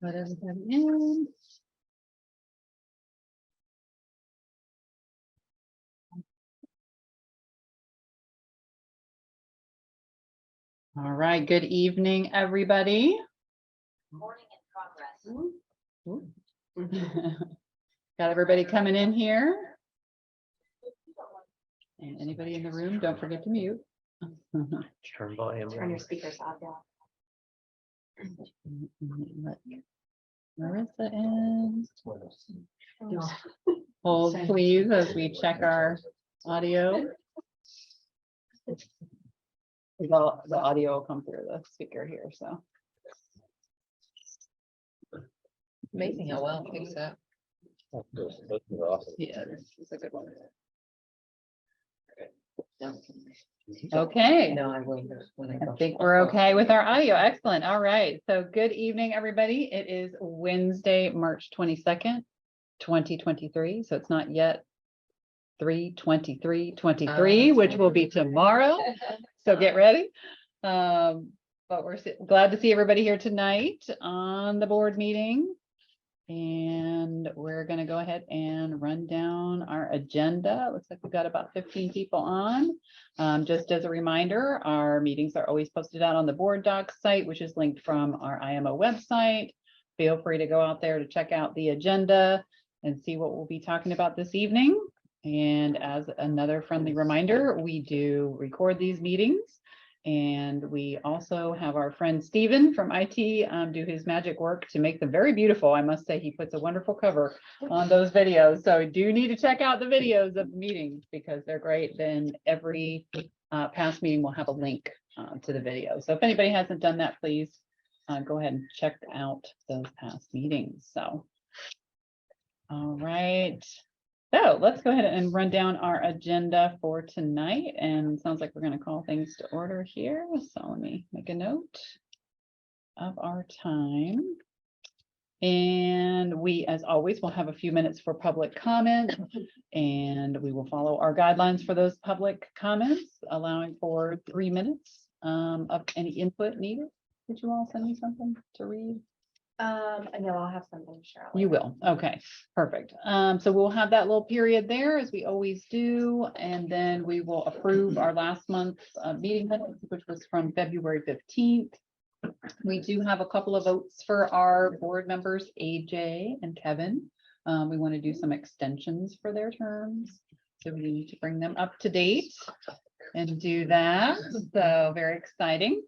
Let everybody in. All right, good evening, everybody. Morning in progress. Got everybody coming in here. And anybody in the room, don't forget to mute. Turn volume. Turn your speakers off, yeah. Let Marissa in. Hold please as we check our audio. The audio will come through the speaker here, so. Amazing how well it picks up. Yeah, this is a good one. Okay. No, I will. When I I go. think we're okay with our audio. Excellent. All right. So good evening, everybody. It is Wednesday, March 22nd, 2023. So it's not yet 3/23/23, which will be tomorrow. So get ready. But we're glad to see everybody here tonight on the board meeting. And we're going to go ahead and run down our agenda. Looks like we've got about 15 people on. Just as a reminder, our meetings are always posted out on the board docs site, which is linked from our IMO website. Feel free to go out there to check out the agenda and see what we'll be talking about this evening. And as another friendly reminder, we do record these meetings. And we also have our friend Steven from IT do his magic work to make them very beautiful. I must say he puts a wonderful cover on those videos. So do need to check out the videos of the meetings because they're great. Then every past meeting will have a link to the video. So if anybody hasn't done that, please go ahead and check out those past meetings. So, all right. So let's go ahead and run down our agenda for tonight. And it sounds like we're going to call things to order here. So let me make a note of our time. And we, as always, will have a few minutes for public comment. And we will follow our guidelines for those public comments, allowing for 3 minutes of any input needed. Did you all send me something to read? I know I'll have something to share. You will. Okay, perfect. So we'll have that little period there as we always do. And then we will approve our last month's meeting minutes, which was from February 15th. We do have a couple of votes for our board members, AJ and Kevin. We want to do some extensions for their terms. So we need to bring them up to date and do that. So very exciting.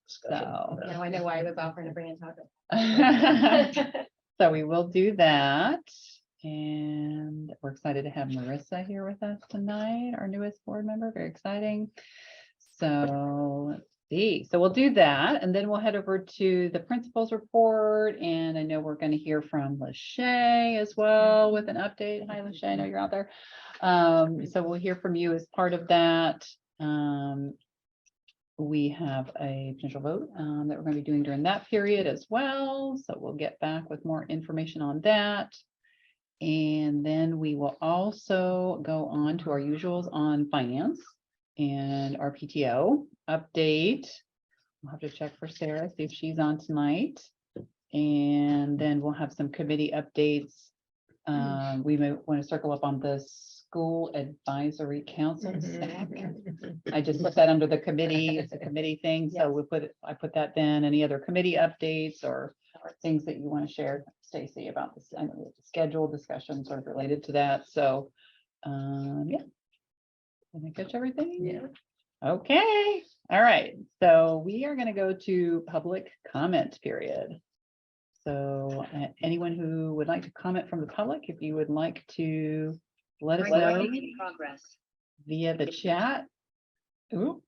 So Now I know why I was offering to bring in chocolate. so we will do that. And we're excited to have Marissa here with us tonight, our newest board member. Very exciting. So let's see. So we'll do that. And then we'll head over to the principal's report. And I know we're going to hear from Lachey as well with an update. Hi, Lachey. I know you're out there. So we'll hear from you as part of that. We have a potential vote that we're going to be doing during that period as well. So we'll get back with more information on that. And then we will also go on to our usuals on finance and our PTO update. We'll have to check for Sarah, see if she's on tonight. And then we'll have some committee updates. We may want to circle up on this School Advisory Council. I just put that under the committee. It's a committee thing. So I put that then. Any other committee updates or things that you want to share, Stacy, about this? I know the schedule discussion sort of related to that. So yeah. Did I catch everything? Yeah. Okay. All right. So we are going to go to public comment period. So anyone who would like to comment from the public, if you would like to let us know In progress. via the chat. Ooh.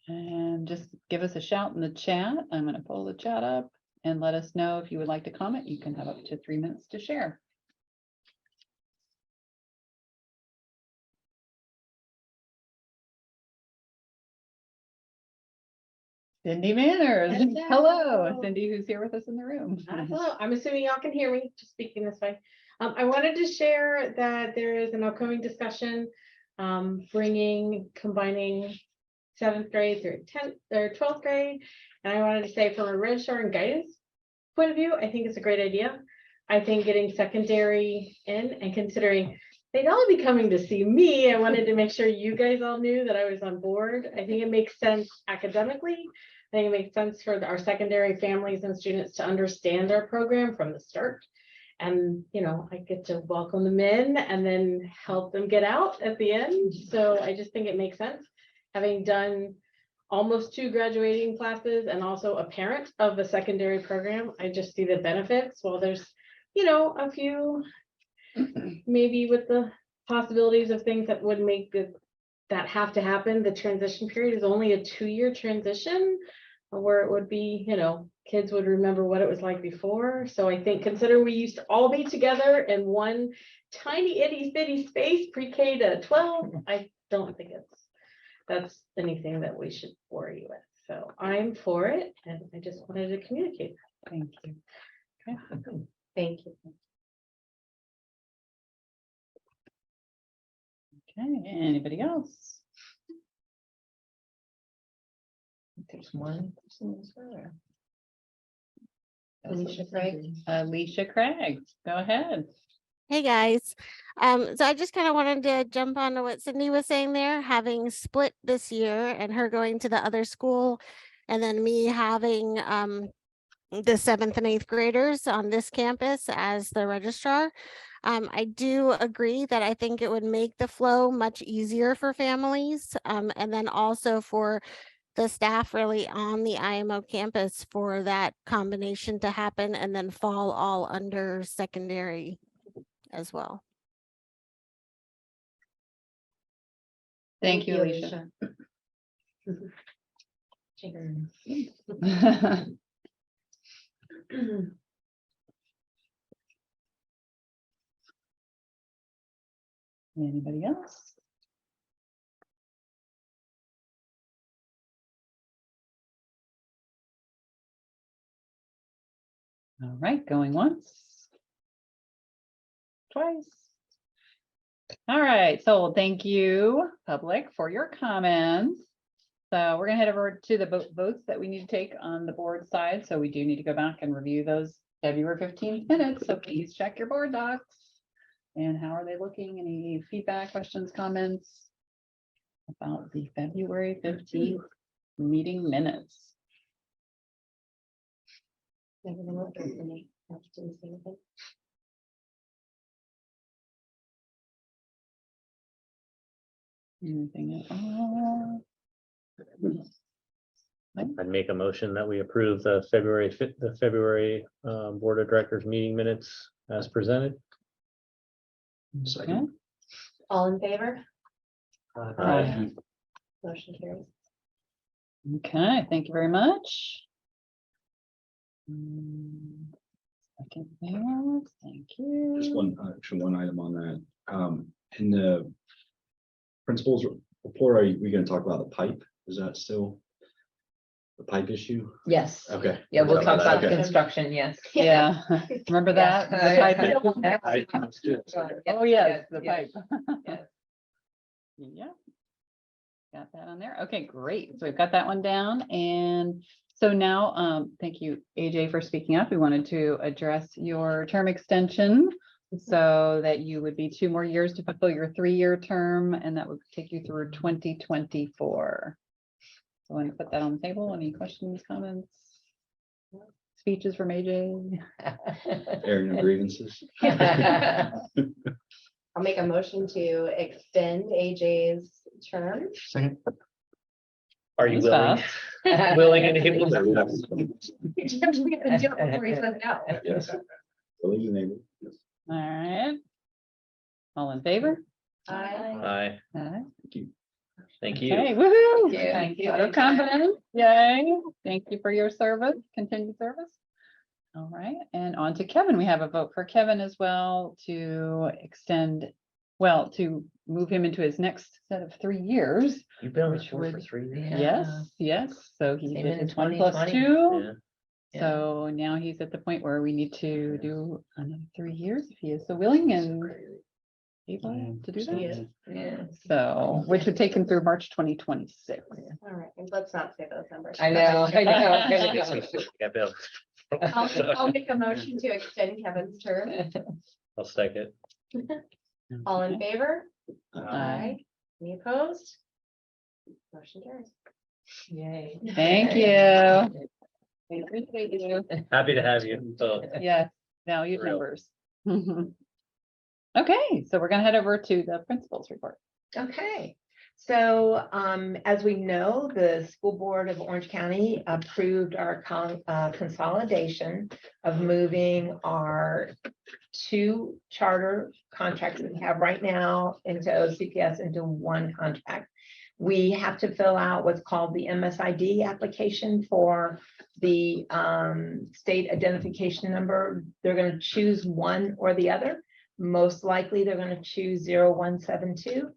And just give us a shout in the chat. I'm going to pull the chat up and let us know if you would like to comment. You can have up to 3 minutes to share. Cindy Manners. Hello, Cindy, who's here with us in the room. Hello, I'm assuming y'all can hear me, just speaking this way. I wanted to share that there is an upcoming discussion combining 7th grade through 10th or 12th grade. And I wanted to say from a registrar and guidance point of view, I think it's a great idea. I think getting secondary in and considering they'd all be coming to see me, I wanted to make sure you guys all knew that I was on board. I think it makes sense academically. I think it makes sense for our secondary families and students to understand our program from the start. And, you know, I get to welcome them in and then help them get out at the end. So I just think it makes sense. Having done almost 2 graduating classes and also a parent of a secondary program, I just see the benefits. Well, there's, you know, a few maybe with the possibilities of things that would make that have to happen. The transition period is only a 2-year transition where it would be, you know, kids would remember what it was like before. So I think consider we used to all be together in one tiny itty bitty space pre-K to 12. I don't think that's anything that we should worry with. So I'm for it, and I just wanted to communicate. Thank you. Thank you. Okay, anybody else? There's one. person as well. Alicia Craig. Alicia Craig, go ahead. Hey guys, so I just kind of wanted to jump on to what Cindy was saying there, having split this year and her going to the other school, and then me having the 7th and 8th graders on this campus as the registrar. I do agree that I think it would make the flow much easier for families, and then also for the staff really on the IMO campus for that combination to happen and then fall all under secondary as well. Thank you, Alicia. Anybody else? All right, going once. Twice. All right, so thank you, public, for your comments. So we're gonna head over to the votes that we need to take on the board side. So we do need to go back and review those February 15th minutes. So please check your board docs. And how are they looking? Any feedback, questions, comments about the February 15th meeting minutes? Anything at all? I'd make a motion that we approve the February Board of Directors meeting minutes as presented. Okay. All in favor? Aye. Motion carries. Okay, thank you very much. Second there, thank you. Just one item on that. In the principal's report, are we going to talk about the pipe? Is that still the pipe issue? Yes, Okay. yeah, we'll talk about the Okay. construction, yes. Yeah, remember that? The pipe? I understood. Oh, yes, the pipe. Yes. Yeah. Got that on there. Okay, great. So we've got that one down. And so now, thank you, AJ, for speaking up. We wanted to address your term extension so that you would be 2 more years to fulfill your 3-year term, and that would take you through 2024. So I want to put that on the table. Any questions, comments, speeches from AJ? Airing of grievances. I'll make a motion to extend AJ's term. Second. Are you Thanks, willing? Bob. Willing and able to? Yes. Believe you, neighbor. Yes. All right. All in favor? Aye. Aye, Aye. thank you. Okay, woohoo. Thank you. So confident. Yay. Thank you for your service, continued service. All right, and on to Kevin. We have a vote for Kevin as well to extend, well, to move him into his next set of 3 years. You've been on Which this board for would- 3 years. Yes, yes. So he Came did in his 1 plus 2020. 2. Yeah. Yeah. So now he's at the point where we need to do another 3 years if he is so willing, and able to do that? Yes. Yeah. So, which would take him through March 2026. All right, and let's not say those numbers. I know. Yeah, Bill. I'll make a motion to extend Kevin's term. I'll second. All in favor? Aye. Any opposed? Motion carries. Yay. Thank you. We appreciate you. Happy to have you. So Yes, valued Real. members. Okay, so we're gonna head over to the principal's report. Okay, so as we know, the school board of Orange County approved our consolidation of moving our 2 charter contracts that we have right now into OCPS into one contract. We have to fill out what's called the MSID application for the state identification number. They're going to choose one or the other. Most likely, they're going to choose 0172,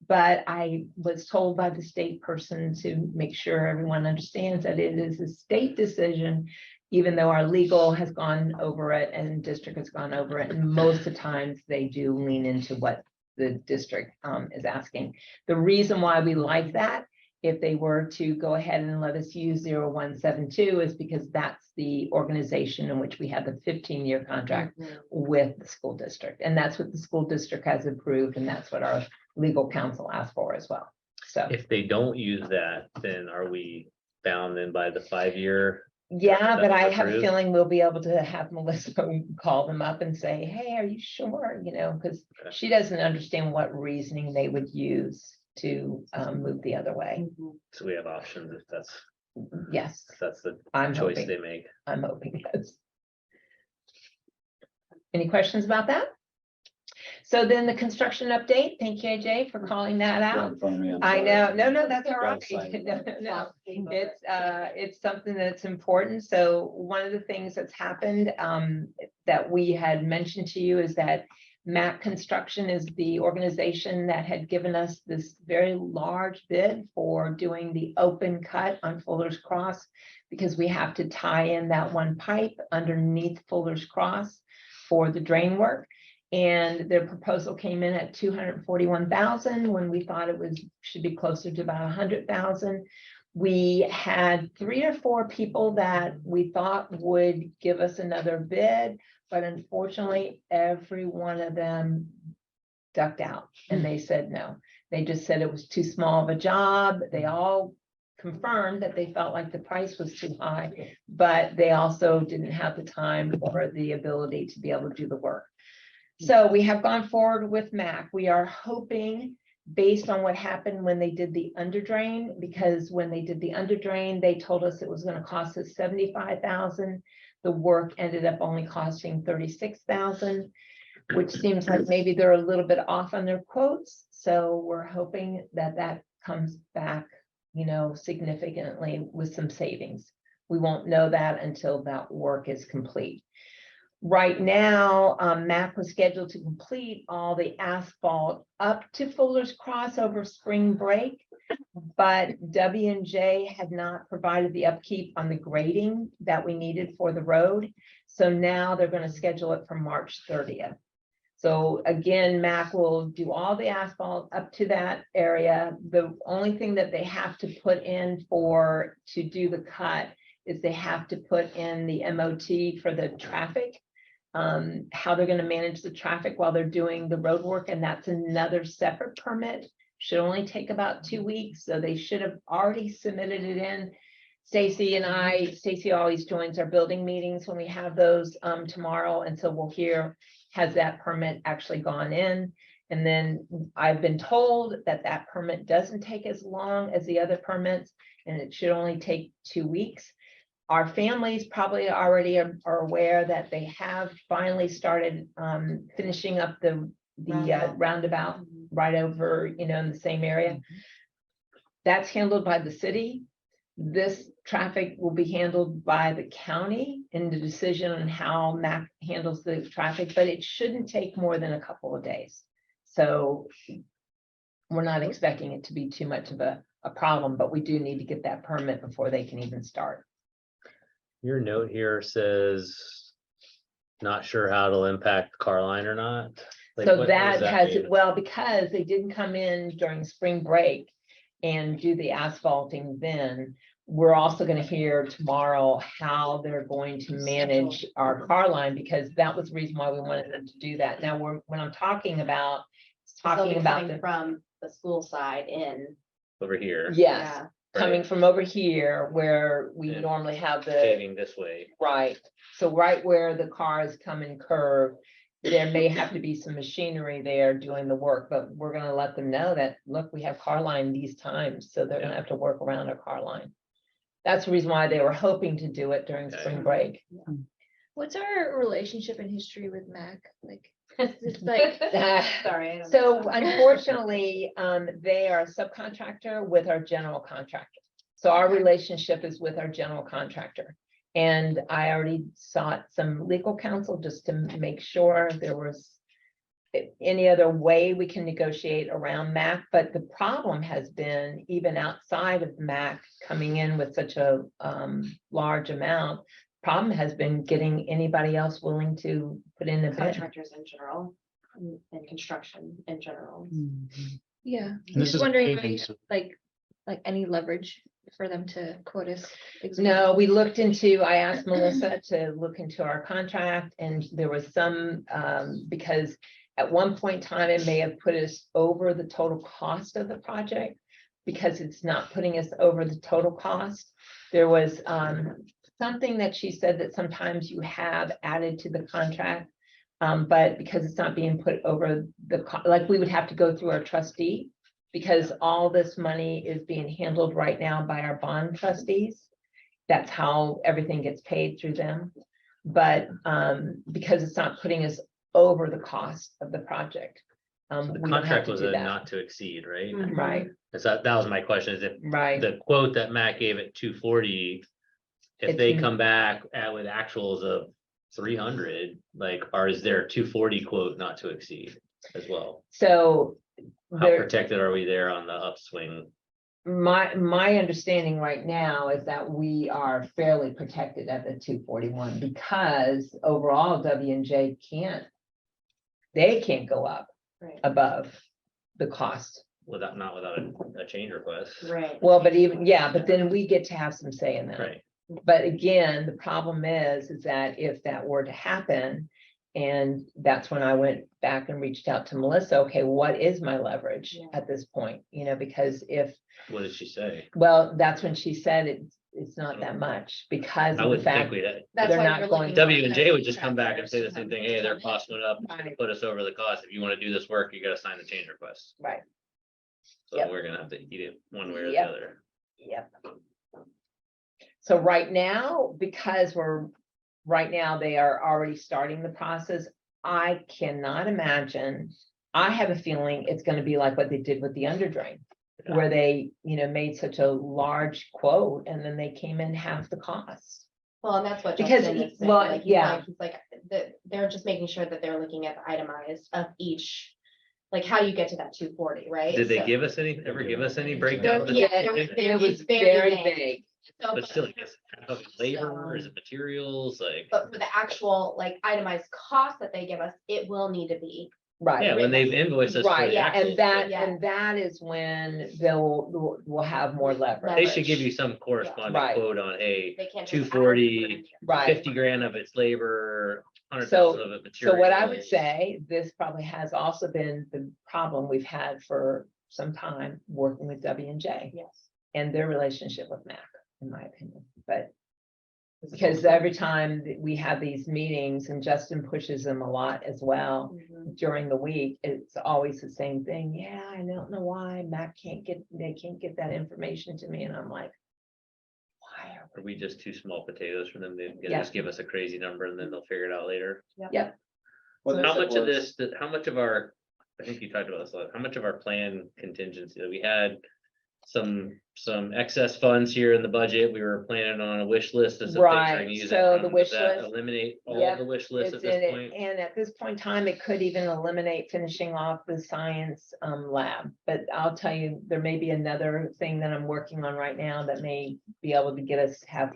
but I was told by the state person to make sure everyone understands that it is a state decision, even though our legal has gone over it and district has gone over it. And most of the times they do lean into what the district is asking. The reason why we like that, if they were to go ahead and let us use 0172, is because that's the organization in which we have the 15-year contract with the school district. And that's what the school district has approved, and that's what our legal counsel asked for as well. So, if they don't use that, then are we bound then by the 5-year? yeah, but I have a Approved. feeling we'll be able to have Melissa call them up and say, hey, are you sure? You know, because Okay. she doesn't understand what reasoning they would use to move the other way. So we have options if Yes, that's the I'm choice hoping. they make. I'm hoping, yes. Any questions about that? So then the construction update, thank you, AJ, for calling that out. I know, no, that's all right. No. It's something that's important. So one of the things that's happened that we had mentioned to you is that MAC Construction is the organization that had given us this very large bid for doing the open cut on Fuller's Cross, because we have to tie in that one pipe underneath Fuller's Cross for the drain work. And their proposal came in at 241,000 when we thought it should be closer to about 100,000. We had 3 or 4 people that we thought would give us another bid, but unfortunately, every one of them ducked out and they said no. They just said it was too small of a job. They all confirmed that they felt like the price was too high, but they also didn't have the time or the ability to be able to do the work. So we have gone forward with MAC. We are hoping, based on what happened when they did the under drain, because when they did the under drain, they told us it was going to cost us 75,000. The work ended up only costing 36,000, which seems like maybe they're a little bit off on their quotes. So we're hoping that that comes back, you know, significantly with some savings. We won't know that until that work is complete. Right now, MAC was scheduled to complete all the asphalt up to Fuller's Cross over spring break, but W&J had not provided the upkeep on the grading that we needed for the road. So now they're going to schedule it for March 30th. So again, MAC will do all the asphalt up to that area. The only thing that they have to put in to do the cut is they have to put in the MOT for the traffic. How they're going to manage the traffic while they're doing the road work, and that's another separate permit. Should only take about 2 weeks, so they should have already submitted it in. Stacy always joins our building meetings when we have those tomorrow, and so we'll hear, has that permit actually gone in? And then I've been told that that permit doesn't take as long as the other permits, and it should only take 2 weeks. Our families probably already are aware that they have finally started finishing up the roundabout right over, you know, in the same area. That's handled by the city. This traffic will be handled by the county in the decision on how MAC handles the traffic, but it shouldn't take more than a couple of days. So we're not expecting it to be too much of a problem, but we do need to get that permit before they can even start. Your note here says, not sure how it'll impact Carline or not. Like, So what that does has, mean? well, because they didn't come in during spring break and do the asphalting then, we're also gonna hear tomorrow how they're going to manage our car line, because that was the reason why we wanted them to do that. Now, when I'm talking about, They'll be talking about coming the, from the school side in. Over here. yes, Yeah. coming right, from over here where we Yeah. normally have the, Paving this way. right. So right where the cars come and curve, there may have to be some machinery there doing the work, but we're gonna let them know that, look, we have car line these times, so they're gonna Yeah. have to work around our car line. That's the reason why they were hoping to do it during Okay. spring break. What's our relationship and history with Mac? Like, it's like, Sorry. I don't So know. unfortunately, they are a subcontractor with our general contractor. So our Okay. relationship is with our general contractor. And I already sought some legal counsel just to make sure there was any other way we can negotiate around MAC, but the problem has been even outside of MAC coming in with such a large amount. Problem has been getting anybody else willing to put in a bid. Contractors in general and construction in general. yeah, I'm this just is wondering, paving, so- like any leverage for them to quote us. No, we looked into, I asked Melissa to look into our contract, and there was some, because at one point in time, it may have put us over the total cost of the project, because it's not putting us over the total cost. There was something that she said that sometimes you have added to the contract, but because it's not being put over like, we would have to go through our trustee, because all this money is being handled right now by our bond trustees. That's how everything gets paid through them. But because it's not putting us over the cost of the project. The we don't have contract to was do a that. not to exceed, right? Right, So that was my question, is if right. the quote that Matt gave at 240, if It's they n- come back with actuals of 300, like, or is there a 240 quote not to exceed as well? So How there, protected are we there on the upswing? my understanding right now is that we are fairly protected at the 241, because overall W&J they can't go up Right. above the cost. Not without a change request. Right. Well, but even, yeah, but then we get to have some say in that. Right, But again, the problem is that if that were to happen, and that's when I went back and reached out to Melissa, okay, what is my leverage Yeah. at this point? You know, because if, what did she say? well, that's when she said it's not that much, because I of the wouldn't think fact. we'd, That's they're why not we're going- looking W&J for would just come back and say the same thing, hey, their contractors. cost went up, it's gonna Right. put us over the cost, if you wanna do this work, you gotta sign the change request. Right, So Yep. we're gonna have to eat it one way or the Yep. other. yep. So right now, because right now they are already starting the process, I cannot imagine. I have a feeling it's gonna be like what they did with the under drain, where they, made such a large quote and then they came in half the cost. Well, and that's what Because Justin he- is saying, well, like, yeah. he's like, they're just making sure that they're looking at the itemized of each, like how you get to that 240, right? Did they So- give us any breakdown? They're- yeah, It was it's very very vague. big. So, But still, I guess, is it labor, is it materials, like, But for the actual like itemized cost that they give us, it will need to be. Right. yeah, when they've invoiced us for Right, the yeah, actuals, and that, Yeah. and that is when we'll have more leverage. they should give you some corresponding Right. quote on, hey, They can't. just 240, add it. Right. 50 grand of it's labor, 100,000 of it materials. So what I would say, this probably has also been the problem we've had for some time working with W&J Yes. and their relationship with MAC, in my opinion, but. Because every time that we have these meetings, and Justin pushes them a lot as well Mhm. during the week, it's always the same thing. Yeah, I don't know why MAC they can't get that information to me, and I'm like, why are Are we just too small potatoes for them to Yeah. just give us a crazy number and then they'll figure it out later? Yep. How much of this, how much of our, I think you talked about this a lot, how much of our plan contingency, we had some excess funds here in the budget, we were planning on a wish list of some things we're Right, gonna use. so that the from. Does wish that list- Eliminate all Yep, the wish lists at It's this in it, point? and at this point in time, it could even eliminate finishing off the science lab. But I'll tell you, there may be another thing that I'm working on right now that may be able to get us have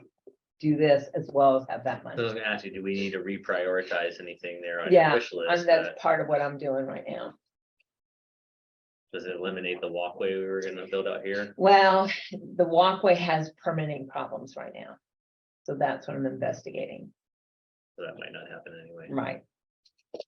do this as well as have that So I money. was gonna ask you, do we need to reprioritize anything there on Yeah, your wish list? that's that- part of what I'm doing right now. Does it eliminate the walkway we were gonna build out here? Well, the walkway has permitting problems right now. So that's what I'm investigating. So that might not happen anyway. Right.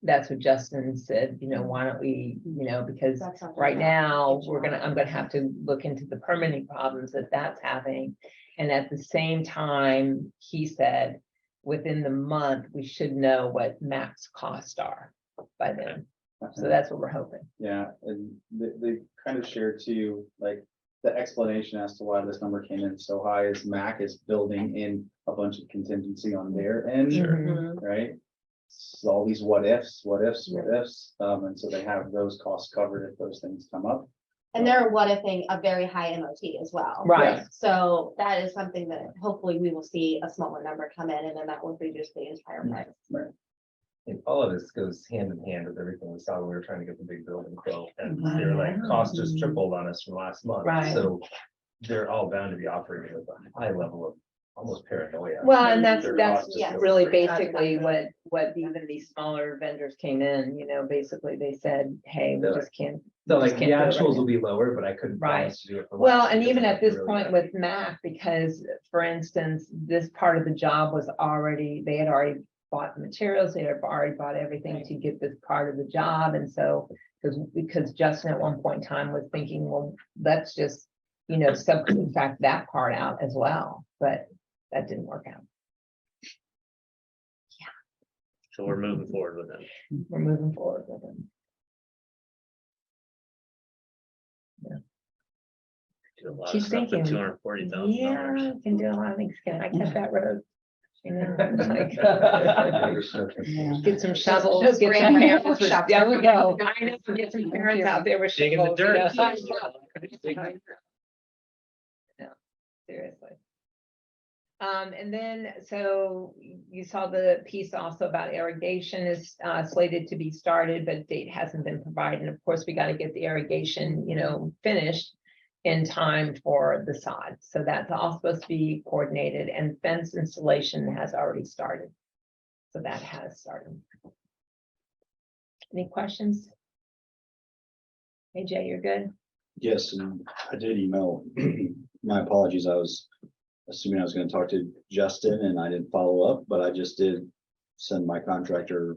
That's what Justin said, why don't we, because That's something right that now, we should I'm gonna have to look into the permitting problems that that's having. And at the same time, he said, within the month, we should know what max costs are by then. So that's what we're hoping. Yeah, and they kind of share too, like, the explanation as to why this number came in so high is MAC is building in a bunch of contingency on their end, Mhm. right? So all these what ifs, and so they have those costs covered if those things come up. And they're what ifing a very high MOT as well. Right, So that is something that hopefully we will see a smaller number come in and then that will reduce the entire price. And all of this goes hand in hand with everything we saw when we were trying to get the big building built, and I they're like, know. cost just tripled on us from last month. Right. So they're all bound to be operating with a high level of almost paranoia. well, and that's Their that's costs yeah. just go really crazy. basically what even these smaller vendors came in, basically they said, hey, we They're just can't. So we like just the can't do it right actuals now. will be lower, but I couldn't Right. promise to do it for Well, less and because even I'm at this really point bad. with Mac, because for instance, this part of the job was already, they had already bought the materials, they had already bought everything to get this part of the job. And so, because Justin at one point in time was thinking, well, let's just, subcontract that part out as well, but that didn't work out. So we're moving forward with them. We're moving forward with it. Do a lot of Keep stuff thinking. with $240,000. Yeah, you can do a lot of things. Can I cut that road? Like, get some shovels. Those Get some grandparents parents with- shovels. There we go. I know, get some parents out there with Digging the shovels. dirt. No, seriously. And then, so you saw the piece also about irrigation is slated to be started, but date hasn't been provided. And of course, we got to get the irrigation, finished in time for the sod. So that's all supposed to be coordinated, and fence installation has already started. So that has started. Any questions? Hey Jay, you're good? Yes, and I did email, my apologies, I was assuming I was gonna talk to Justin and I didn't follow up, but I just did send my contractor,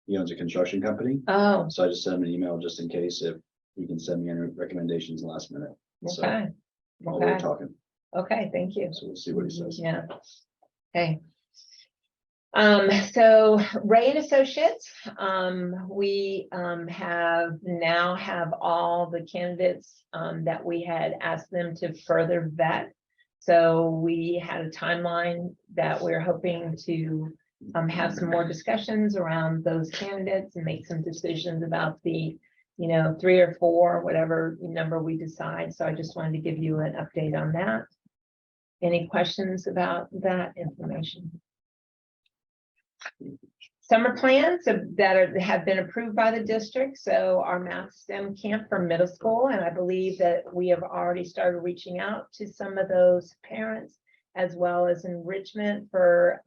he owns a construction company, Oh, so I just sent him an email just in case if he can send me any recommendations last minute. So okay. while we're Okay, talking, okay, thank you. so we'll see what he says. Yeah. Okay. So Ray and Associates, we have all the candidates that we had asked them to further vet. So we had a timeline that we're hoping to have some more discussions around those candidates and make some decisions about the 3 or 4, whatever number we decide. So I just wanted to give you an update on that. Any questions about that information? Summer plans have been approved by the district. So our math STEM camp for middle school, and I believe that we have already started reaching out to some of those parents, as well as enrichment for,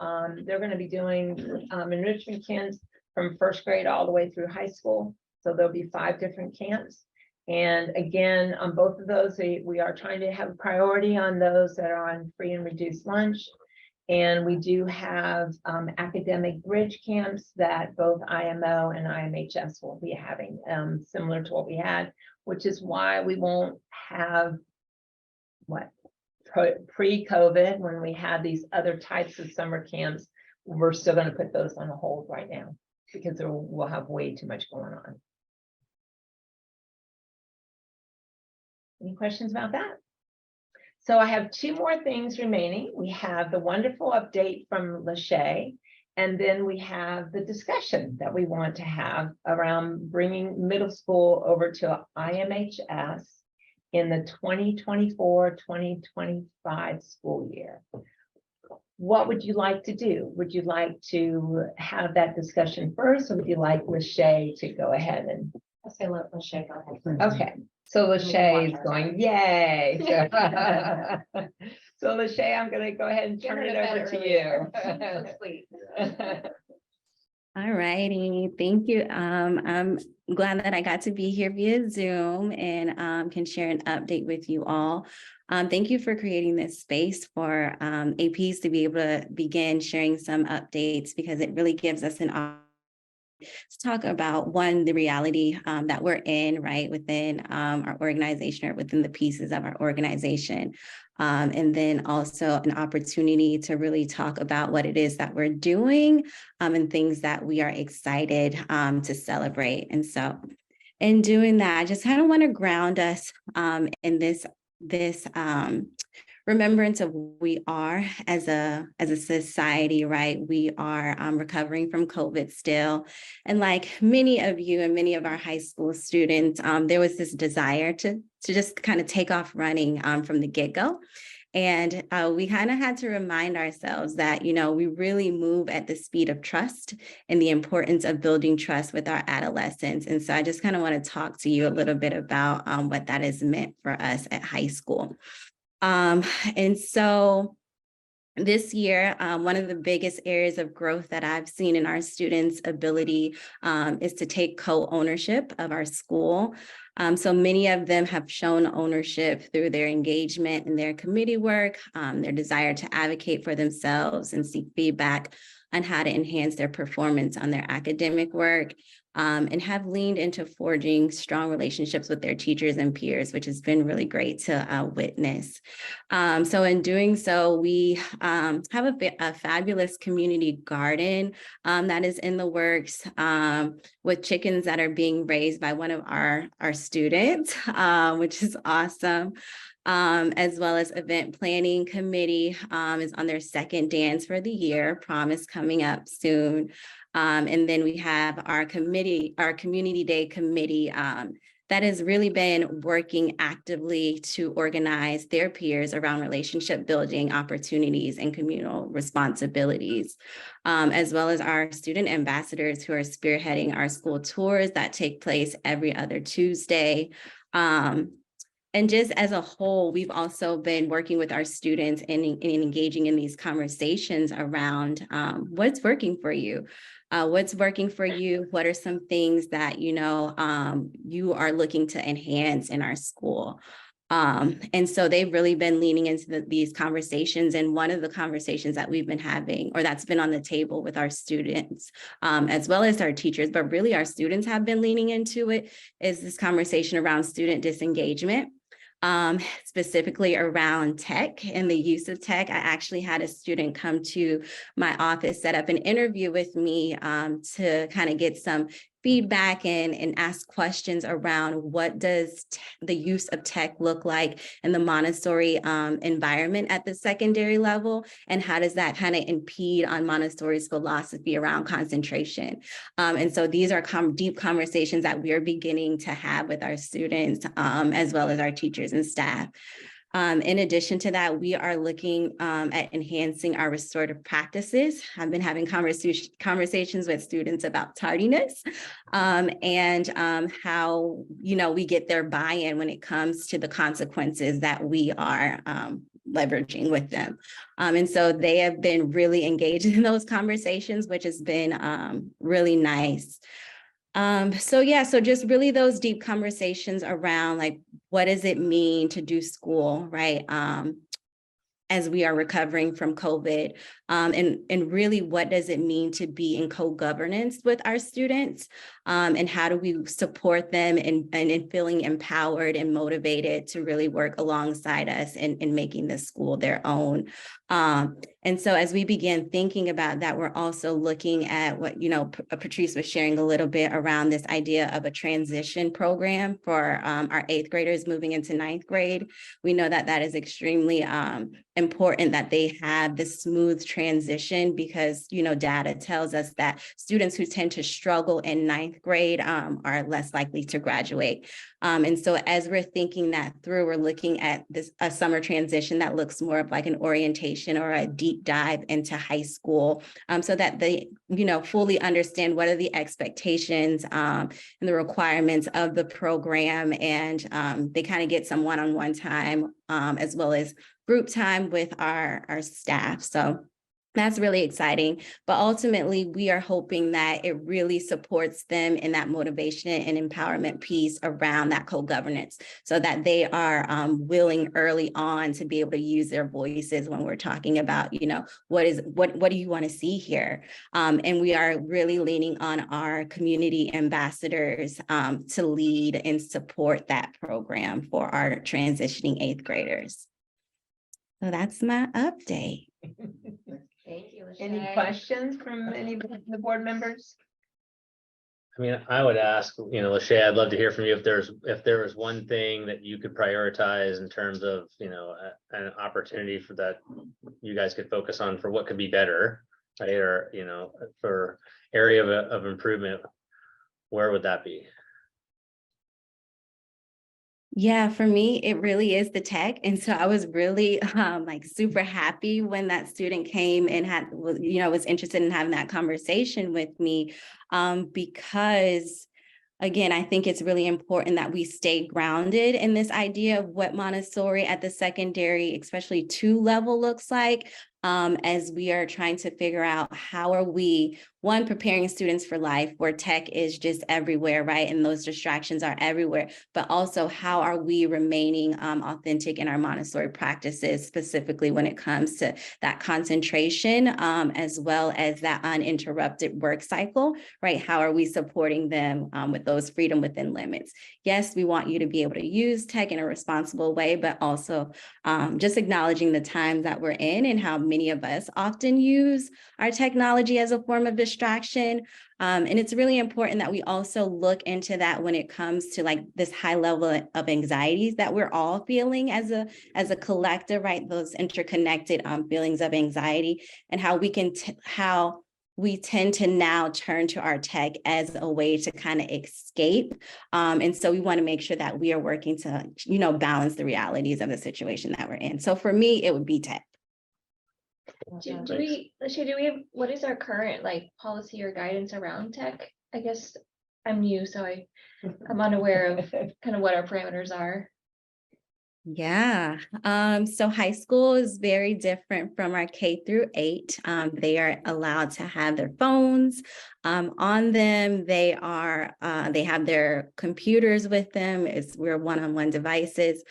they're going to be doing enrichment camps from first grade all the way through high school. So there'll be 5 different camps. And again, on both of those, we are trying to have priority on those that are on free and reduced lunch. And we do have academic bridge camps that both IMO and IMHS will be having, similar to what we had, which is why we won't have pre-COVID, when we had these other types of summer camps. We're still going to put those on hold right now because we'll have way too much going on. Any questions about that? So I have 2 more things remaining. We have the wonderful update from Lachey, and then we have the discussion that we want to have around bringing middle school over to IMHS in the 2024-2025 school year. What would you like to do? Would you like to have that discussion first, or would you like Lachey to go ahead and? Let's say let's shake our head. Okay, so Lachey is going, yay. So Lachey, I'm gonna go ahead and Get turn her it to bed over to earlier. you. Let's sleep. All righty, thank you. I'm glad that I got to be here via Zoom and can share an update with you all. Thank you for creating this space for APs to be able to begin sharing some updates, because it really gives us an opportunity to talk about, one, the reality that we're in, right, within our organization or within the pieces of our organization. And then also an opportunity to really talk about what it is that we're doing and things that we are excited to celebrate. And so in doing that, I just kind of want to ground us in this remembrance of who we are as a society, right? We are recovering from COVID still. And like many of you and many of our high school students, there was this desire to just kind of take off running from the get-go. And we kind of had to remind ourselves that, you know, we really move at the speed of trust and the importance of building trust with our adolescents. And so I just kind of want to talk to you a little bit about what that has meant for us at high school. And so this year, one of the biggest areas of growth that I've seen in our students' ability is to take co-ownership of our school. So many of them have shown ownership through their engagement in their committee work, their desire to advocate for themselves and seek feedback on how to enhance their performance on their academic work, and have leaned into forging strong relationships with their teachers and peers, which has been really great to witness. So in doing so, we have a fabulous community garden that is in the works with chickens that are being raised by one of our students, which is awesome. As well as event planning committee is on their second dance for the year, Promise, coming up soon. And then we have our community day committee that has really been working actively to organize their peers around relationship building opportunities and communal responsibilities, as well as our student ambassadors who are spearheading our school tours that take place every other Tuesday. And just as a whole, we've also been working with our students and engaging in these conversations around what's working for you. What's working for you? What are some things that, you know, you are looking to enhance in our school? And so they've really been leaning into these conversations. And one of the conversations that we've been having, or that's been on the table with our students, as well as our teachers, but really our students have been leaning into it, is this conversation around student disengagement. Specifically around tech and the use of tech. I actually had a student come to my office, set up an interview with me to kind of get some feedback and ask questions around what does the use of tech look like in the Montessori environment at the secondary level, and how does that kind of impede on Montessori's philosophy around concentration. And so these are deep conversations that we are beginning to have with our students as well as our teachers and staff. In addition to that, we are looking at enhancing our restorative practices. I've been having conversations with students about tardiness and how, you know, we get their buy-in when it comes to the consequences that we are leveraging with them. And so they have been really engaged in those conversations, which has been really nice. So just really those deep conversations around, like, what does it mean to do school, right? As we are recovering from COVID, and really what does it mean to be in co-governance with our students, and how do we support them in feeling empowered and motivated to really work alongside us in making this school their own. And so as we begin thinking about that, we're also looking at what, you know, Patrice was sharing a little bit around this idea of a transition program for our 8th graders moving into 9th grade. We know that that is extremely important that they have this smooth transition, because, you know, data tells us that students who tend to struggle in 9th grade are less likely to graduate. And so as we're thinking that through, we're looking at a summer transition that looks more of like an orientation foundation or a deep dive into high school, so that they, fully understand what are the expectations and the requirements of the program. And they kind of get some one-on-one time as well as group time with our staff. So that's really exciting. But ultimately, we are hoping that it really supports them in that motivation and empowerment piece around that co-governance, so that they are willing early on to be able to use their voices when we're talking about, what do you want to see here? And we are really leaning on our community ambassadors to lead and support that program for our transitioning 8th graders. So that's my update. Thank you. Any Lachey. questions from any of the board members? I mean, I would ask, Lachey, I'd love to hear from you if there was one thing that you could prioritize in terms of, an opportunity for that you guys could focus on for what could be better, right? Or, for area of improvement, where would that be? Yeah, for me, it really is the tech. And so I was really super happy when that student came and was interested in having that conversation with me, because again, I think it's really important that we stay grounded in this idea of what Montessori at the secondary, especially 2 level looks like, as we are trying to figure out how are we, one, preparing students for life where tech is just everywhere, right? And those distractions are everywhere, but also how are we remaining authentic in our Montessori practices, specifically when it comes to that concentration, as well as that uninterrupted work cycle, right? How are we supporting them with those freedom within limits? Yes, we want you to be able to use tech in a responsible way, but also just acknowledging the times that we're in and how many of us often use our technology as a form of distraction. And it's really important that we also look into that when it comes to like this high level of anxieties that we're all feeling as a collective, right? Those interconnected feelings of anxiety, and how we can how we tend to now turn to our tech as a way to kind of escape. And so we want to make sure that we are working to, balance the realities of the situation that we're in. So for me, it would be tech. Do we, Lachey, what is our current policy or guidance around tech? I guess I'm new, so I'm unaware of kind of what our parameters are. Yeah, so high school is very different from our K through 8. They are allowed to have their phones on them. They have their computers with them. We're one-on-one devices.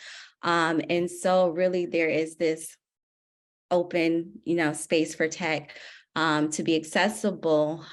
And so really there is this open, space for tech to be accessible.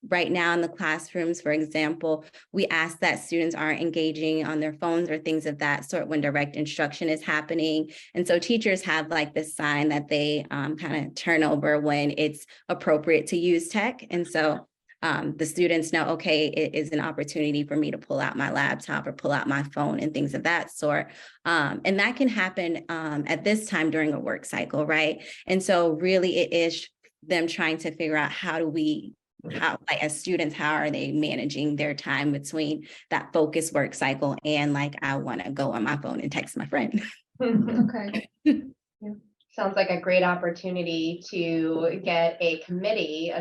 Right now in the classrooms, for example, we ask that students aren't engaging on their phones or things of that sort when direct instruction is happening. And so teachers have this sign that they kind of turn over when it's appropriate to use tech. And so the students know, okay, it is an opportunity for me to pull out my laptop or pull out my phone and things of that sort. And that can happen at this time during a work cycle, right? And so really it is them trying to figure out as students, how are they managing their time between that focused work cycle and I want to go on my phone and text my friend. Okay. Sounds like a great opportunity to get a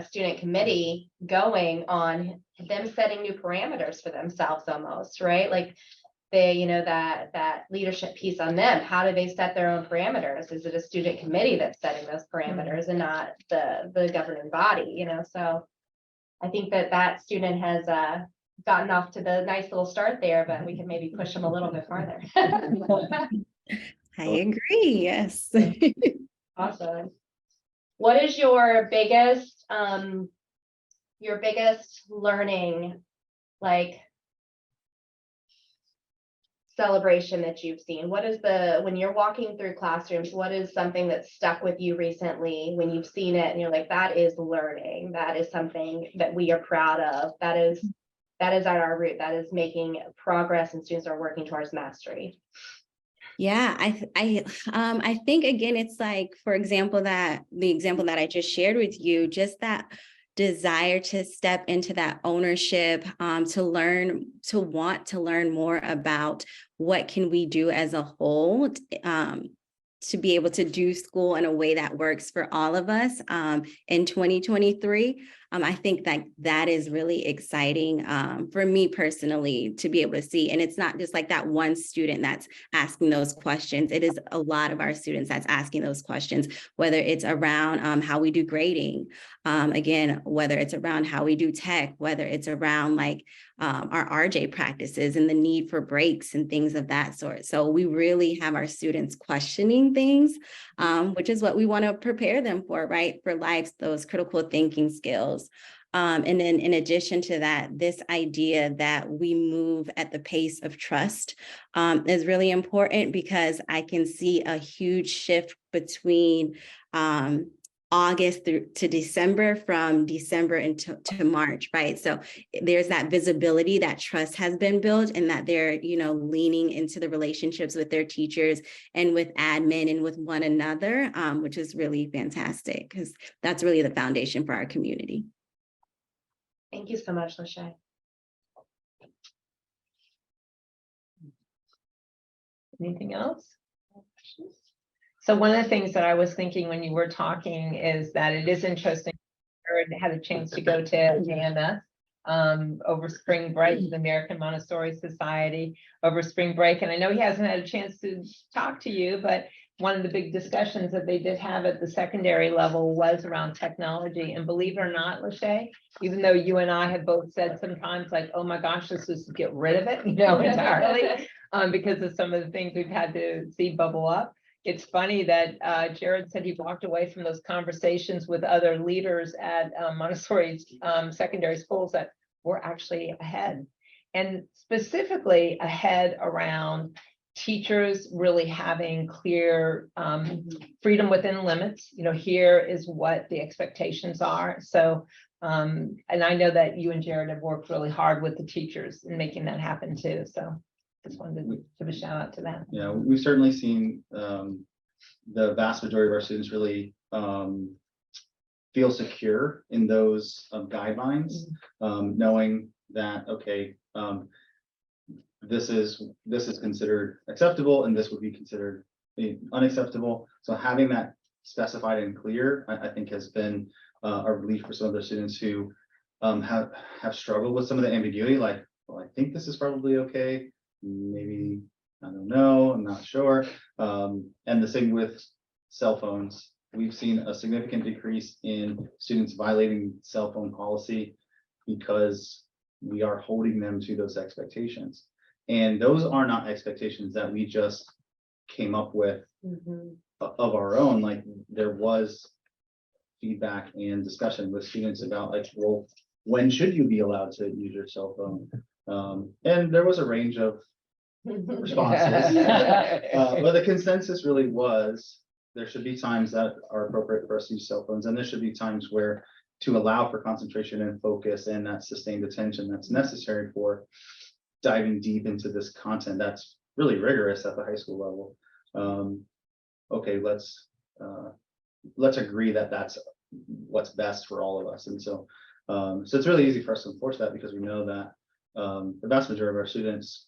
student committee going on them setting new parameters for themselves almost, right? Like that leadership piece on them. How do they set their own parameters? Is it a student committee that's setting those parameters and not the governing body, So I think that student has gotten off to the nice little start there, but we can maybe push them a little bit farther. I agree. Yes. Awesome. What is your biggest learning celebration that you've seen? What is when you're walking through classrooms, what is something that stuck with you recently when you've seen it and you're like, that is learning, that is something that we are proud of, that is at our root, that is making progress and students are working towards mastery? Yeah, I think again, it's for example, the example that I just shared with you, just that desire to step into that ownership, to want to learn more about what can we do as a whole, to be able to do school in a way that works for all of us in 2023. I think that that is really exciting for me personally to be able to see. And it's not just like that one student that's asking those questions. It is a lot of our students that's asking those questions, whether it's around how we do grading, again, whether it's around how we do tech, whether it's around like our RJ practices and the need for breaks and things of that sort. So we really have our students questioning things, which is what we want to prepare them for, right? For life, those critical thinking skills. And then in addition to that, this idea that we move at the pace of trust is really important, because I can see a huge shift between August through to December, from December into March, right? So there's that visibility, that trust has been built, and that they're, leaning into the relationships with their teachers and with admin and with one another, which is really fantastic, because that's really the foundation for our community. Thank you so much, Lachey. Anything else? So one of the things that I was thinking when you were talking is that it is interesting. I had a chance to go to AMS over spring break, the American Montessori Society over spring break. And I know he hasn't had a chance to talk to you, but one of the big discussions that they did have at the secondary level was around technology. And believe it or not, Lachey, even though you and I have both said sometimes like, oh my gosh, let's just get rid of it, entirely, because of some of the things we've had to see bubble up. It's funny that Jared said he walked away from those conversations with other leaders at Montessori secondary schools that were actually ahead, and specifically ahead around teachers really having clear freedom within limits. Here is what the expectations are. So, and I know that you and Jared have worked really hard with the teachers in making that happen too. So just wanted to give a shout out to that. Yeah, we've certainly seen the vast majority of our students really feel secure in those guidelines, knowing that, okay, this is considered acceptable and this would be considered unacceptable. So having that specified and clear, I think has been a relief for some of the students who have struggled with some of the ambiguity, like, well, I think this is probably okay. Maybe, I don't know, I'm not sure. And the same with cell phones. We've seen a significant decrease in students violating cell phone policy because we are holding them to those expectations. And those are not expectations that we just came up with of our own. Like, there was feedback and discussion with students about, like, well, when should you be allowed to use your cell phone? And there was a range of responses. But the consensus really was there should be times that are appropriate for us to use cell phones, and there should be times where to allow for concentration and focus and that sustained attention that's necessary for diving deep into this content that's really rigorous at the high school level. Okay, let's agree that that's what's best for all of us. And so it's really easy for us to enforce that, because we know that the vast majority of our students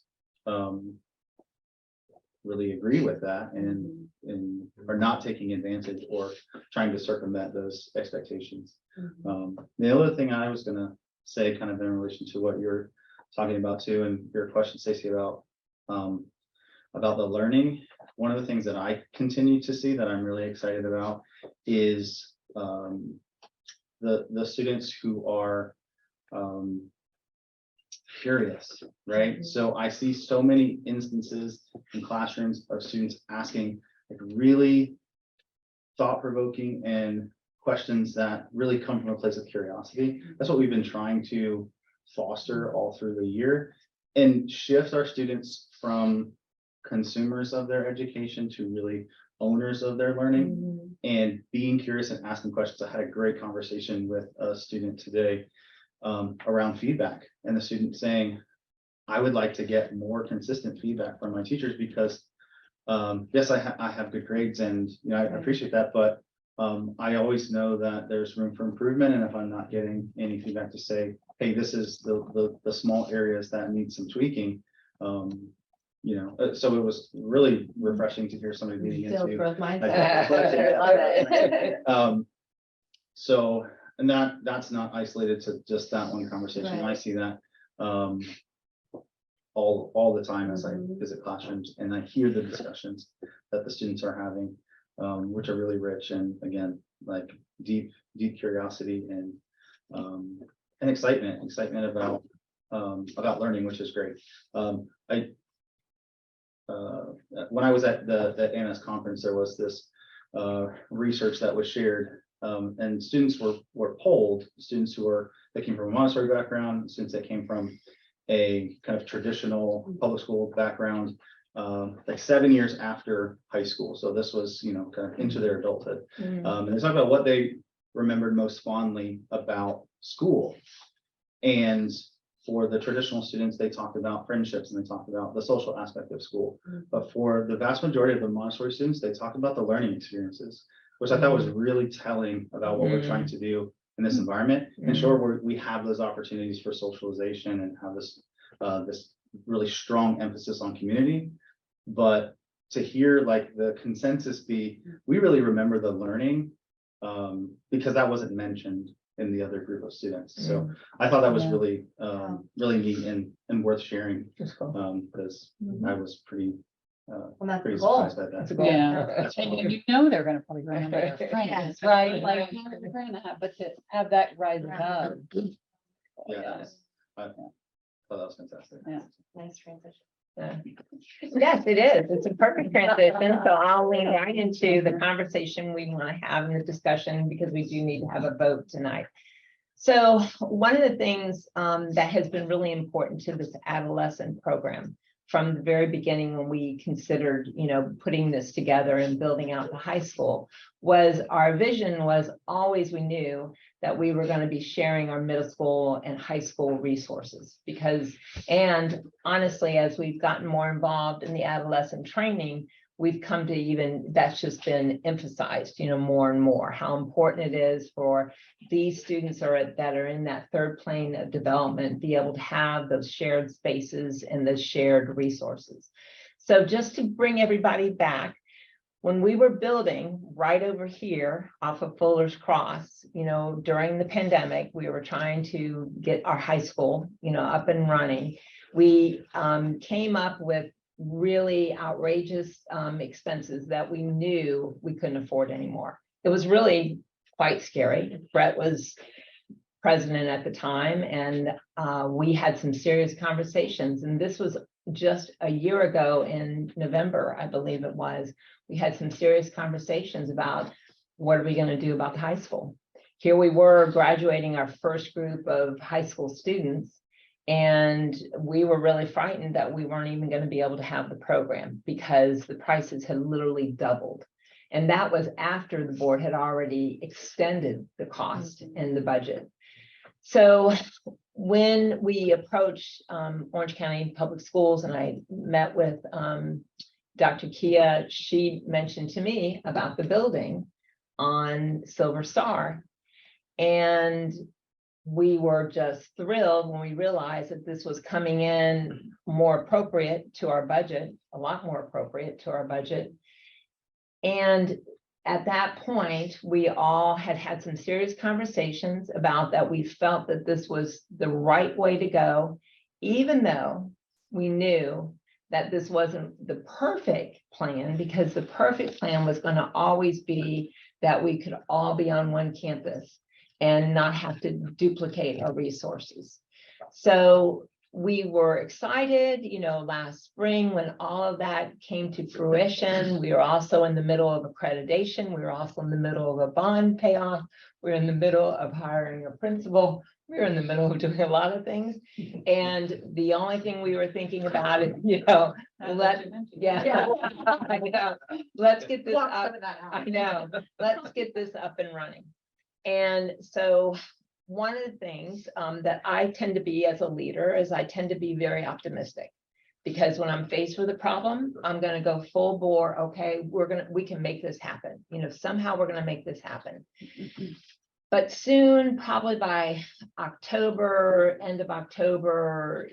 really agree with that and are not taking advantage or trying to circumvent those expectations. The other thing I was going to say, kind of in relation to what you're talking about too, and your question, Stacey, about the learning, one of the things that I continue to see that I'm really excited about is the students who are curious, right? So I see so many instances in classrooms of students asking like really thought-provoking and questions that really come from a place of curiosity. That's what we've been trying to foster all through the year and shift our students from consumers of their education to really owners of their learning and being curious and asking questions. I had a great conversation with a student today around feedback, and the student saying, I would like to get more consistent feedback from my teachers because yes, I have good grades and I appreciate that, but I always know that there's room for improvement, and if I'm not getting any feedback to say, hey, this is the small areas that need some tweaking, So it was really refreshing to hear somebody leading Sales into. growth I mindset. love it. So, and that's not isolated to just that one conversation. I Right. see that all the time as I Mhm. visit classrooms and I hear the discussions that the students are having, which are really rich and again, like deep curiosity and excitement about learning, which is great. When I was at the AMS conference, there was this research that was shared, and students were polled, students that came from a Montessori background, students that came from a kind of traditional public school background, like 7 years after high school. So this was, kind of into their adulthood. And they talked about what they remembered most fondly about school. And for the traditional students, they talked about friendships and they talked about the social aspect of school. But for the vast majority of the Montessori students, they talked about the learning experiences, which I thought was really telling about what we're trying to do in this environment. And sure, we have those opportunities for socialization and have this really strong emphasis on community. But to hear like the consensus be, we really remember the learning because that wasn't mentioned in the other group of students. So I thought that was Yeah. really neat and worth sharing That's cool. because I was pretty Well, that's the pretty goal. surprised by that. Yeah. That's And cool. they're gonna probably remember their friends, right? Like, how are they gonna have, but to have that rise above. Yeah, I thought that was fantastic. Yeah. Nice transition. Yes, it is. It's a perfect transition. So I'll lean right into the conversation we want to have in the discussion because we do need to have a vote tonight. So one of the things that has been really important to this adolescent program from the very beginning when we considered, putting this together and building out the high school was our vision was always we knew that we were going to be sharing our middle school and high school resources and honestly, as we've gotten more involved in the adolescent training, we've come to that's just been emphasized, more and more, how important it is for these students that are in that third plane of development, be able to have those shared spaces and the shared resources. So just to bring everybody back, when we were building right over here off of Fuller's Cross, during the pandemic, we were trying to get our high school, up and running. We came up with really outrageous expenses that we knew we couldn't afford anymore. It was really quite scary. Brett was president at the time, and we had some serious conversations. And this was just a year ago in November, I believe it was. We had some serious conversations about what are we going to do about the high school. Here we were graduating our first group of high school students, and we were really frightened that we weren't even going to be able to have the program because the prices had literally doubled. And that was after the board had already extended the cost and the budget. So when we approached Orange County Public Schools and I met with Dr. Kia, she mentioned to me about the building on Silver Star. And we were just thrilled when we realized that this was coming in more appropriate to our budget, a lot more appropriate to our budget. And at that point, we all had some serious conversations about that. We felt that this was the right way to go, even though we knew that this wasn't the perfect plan, because the perfect plan was going to always be that we could all be on one campus and not have to duplicate our resources. So we were excited, last spring when all of that came to fruition. We were also in the middle of accreditation. We were also in the middle of a bond payoff. We were in the middle of hiring a principal. We were in the middle of doing a lot of things. And the only thing we were thinking about is, I know, let's get this up. I know, let's get this up and running. And so one of the things that I tend to be as a leader is I tend to be very optimistic, because when I'm faced with a problem, I'm going to go full bore. Okay, we can make this happen. Somehow we're going to make this happen. But soon, probably by October, end of October,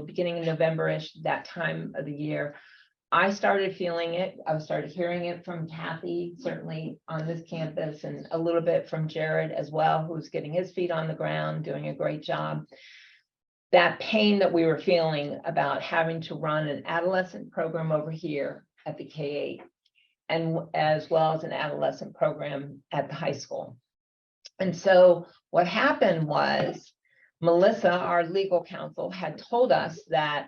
beginning of November-ish, that time of the year, I started feeling it. I started hearing it from Kathy, certainly on this campus, and a little bit from Jared as well, who's getting his feet on the ground, doing a great job. That pain that we were feeling about having to run an adolescent program over here at the K-8, and as well as an adolescent program at the high school. And so what happened was Melissa, our legal counsel, had told us that,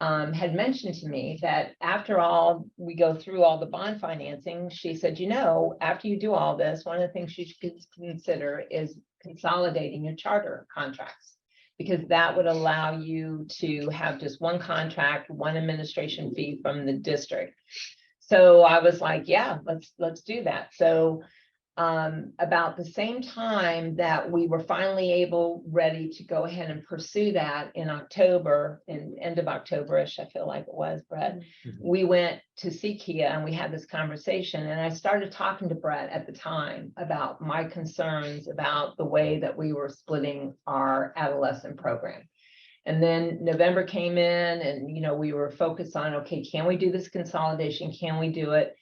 had mentioned to me that after all, we go through all the bond financing, she said, after you do all this, one of the things you should consider is consolidating your charter contracts, because that would allow you to have just one contract, one administration fee from the district. So I was like, yeah, let's do that. So about the same time that we were finally ready to go ahead and pursue that in October, in end of October-ish, I feel like it was, Brett, we went to see Kia and we had this conversation, and I started talking to Brett at the time about my concerns about the way that we were splitting our adolescent program. And then November came in and, we were focused on, okay, can we do this consolidation? Can we do it?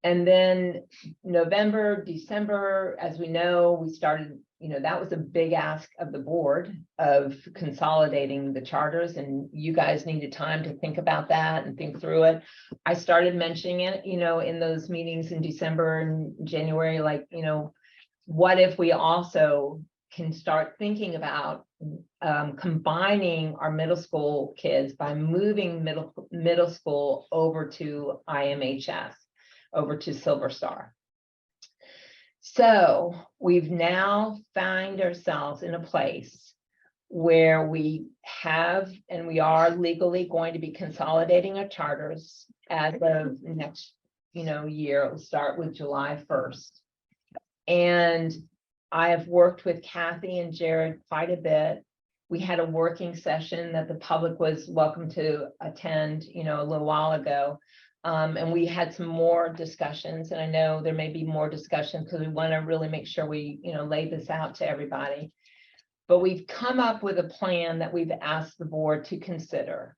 And then November, December, as we know, we started, that was a big ask of the board of consolidating the charters, and you guys needed time to think about that and think through it. I started mentioning it, in those meetings in December and January, like, what if we also can start thinking about combining our middle school kids by moving middle school over to IMHS, over to Silver Star. So we've now found ourselves in a place where we have, and we are legally going to be consolidating our charters as of next, year. It'll start with July 1st. And I have worked with Kathy and Jared quite a bit. We had a working session that the public was welcome to attend, a little while ago. And we had some more discussions, and I know there may be more discussions because we want to really make sure we, lay this out to everybody. But we've come up with a plan that we've asked the board to consider,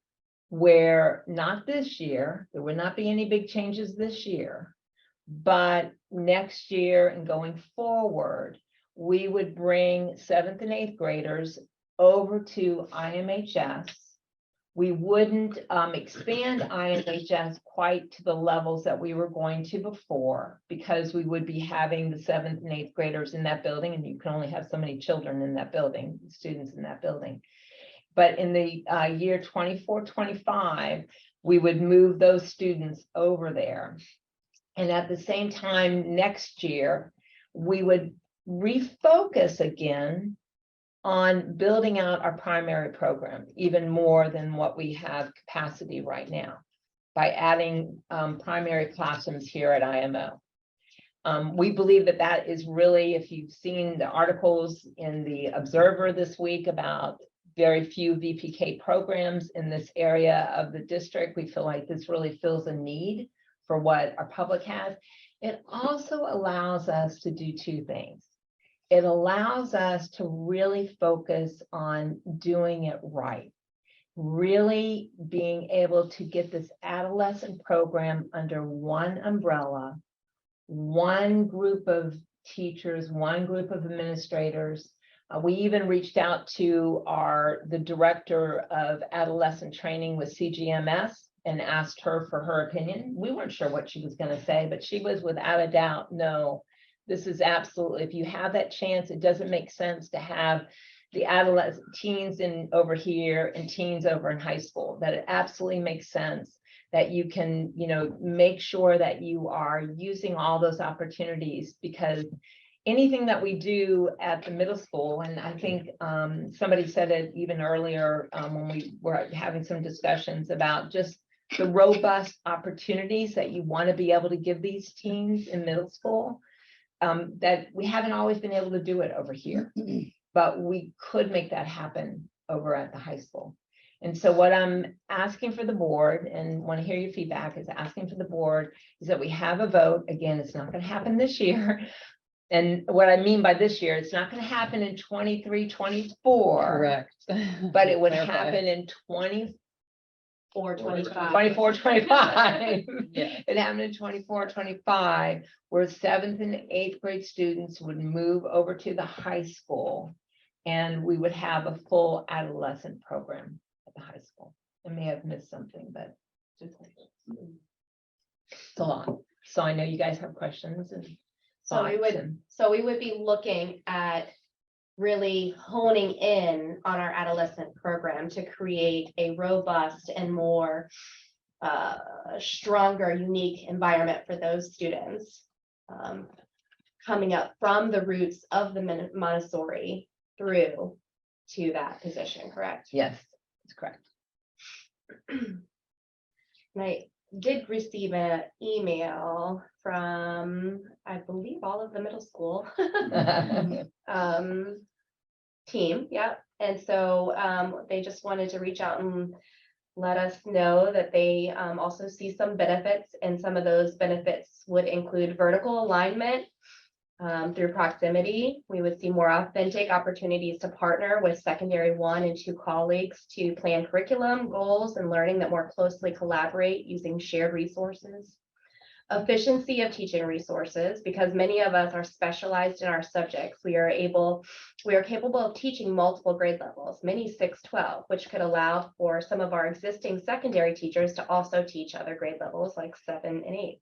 where not this year, there would not be any big changes this year, but next year and going forward, we would bring 7th and 8th graders over to IMHS. We wouldn't expand IMHS quite to the levels that we were going to before, because we would be having the 7th and 8th graders in that building, and you can only have so many children in that building, students in that building. But in the year 24-25, we would move those students over there. And at the same time, next year, we would refocus again on building out our primary program even more than what we have capacity right now by adding primary classrooms here at IMO. We believe that that is really, if you've seen the articles in the Observer this week about very few VPK programs in this area of the district, we feel like this really fills a need for what our public has. It also allows us to do two things. It allows us to really focus on doing it right, really being able to get this adolescent program under one umbrella, one group of teachers, one group of administrators. We even reached out to the director of adolescent training with CGMS and asked her for her opinion. We weren't sure what she was going to say, but she was without a doubt, no, this is absolutely, if you have that chance, it doesn't make sense to have the adolescent teens over here and teens over in high school, that it absolutely makes sense that you can, make sure that you are using all those opportunities, because anything that we do at the middle school, and I think somebody said it even earlier when we were having some discussions about just the robust opportunities that you want to be able to give these teens in middle school, that we haven't always been able to do it over here, but we could make that happen over at the high school. And so what I'm asking for the board, and want to hear your feedback, is asking for the board is that we have a vote. Again, it's not going to happen this year, And what I mean by this year, it's not gonna happen in 23, 24. Correct. But it would Clarify. happen in 24, 425. 25. Yeah. It happened in 24, 25, where 7th and 8th grade students would move over to the high school. And we would have a full adolescent program at the high school. I may have missed something, but it's a lot. So I know you guys have questions and So we thoughts would, and- so we would be looking at really honing in on our adolescent program to create a robust and more stronger, unique environment for those students. Coming up from the roots of the Montessori through to that position, correct? Yes, that's correct. And I did receive an email from, I believe, all of the middle school team, yeah. And so they just wanted to reach out and let us know that they also see some benefits, and some of those benefits would include vertical alignment. Through proximity, we would see more authentic opportunities to partner with secondary 1 and 2 colleagues to plan curriculum, goals, and learning that more closely collaborate using shared resources. Efficiency of teaching resources, because many of us are specialized in our subjects. We are capable of teaching multiple grade levels, many 6-12, which could allow for some of our existing secondary teachers to also teach other grade levels like 7 and 8.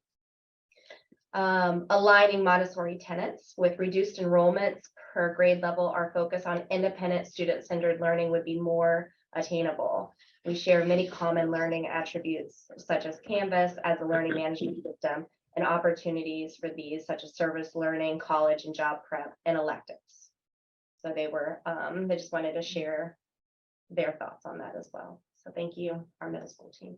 Aligning Montessori tenets with reduced enrollments per grade level, our focus on independent student-centered learning would be more attainable. We share many common learning attributes such as Canvas as a learning management system, and opportunities for these such as service learning, college and job prep, and electives. So they just wanted to share their thoughts on that as well. So thank you, our middle school team.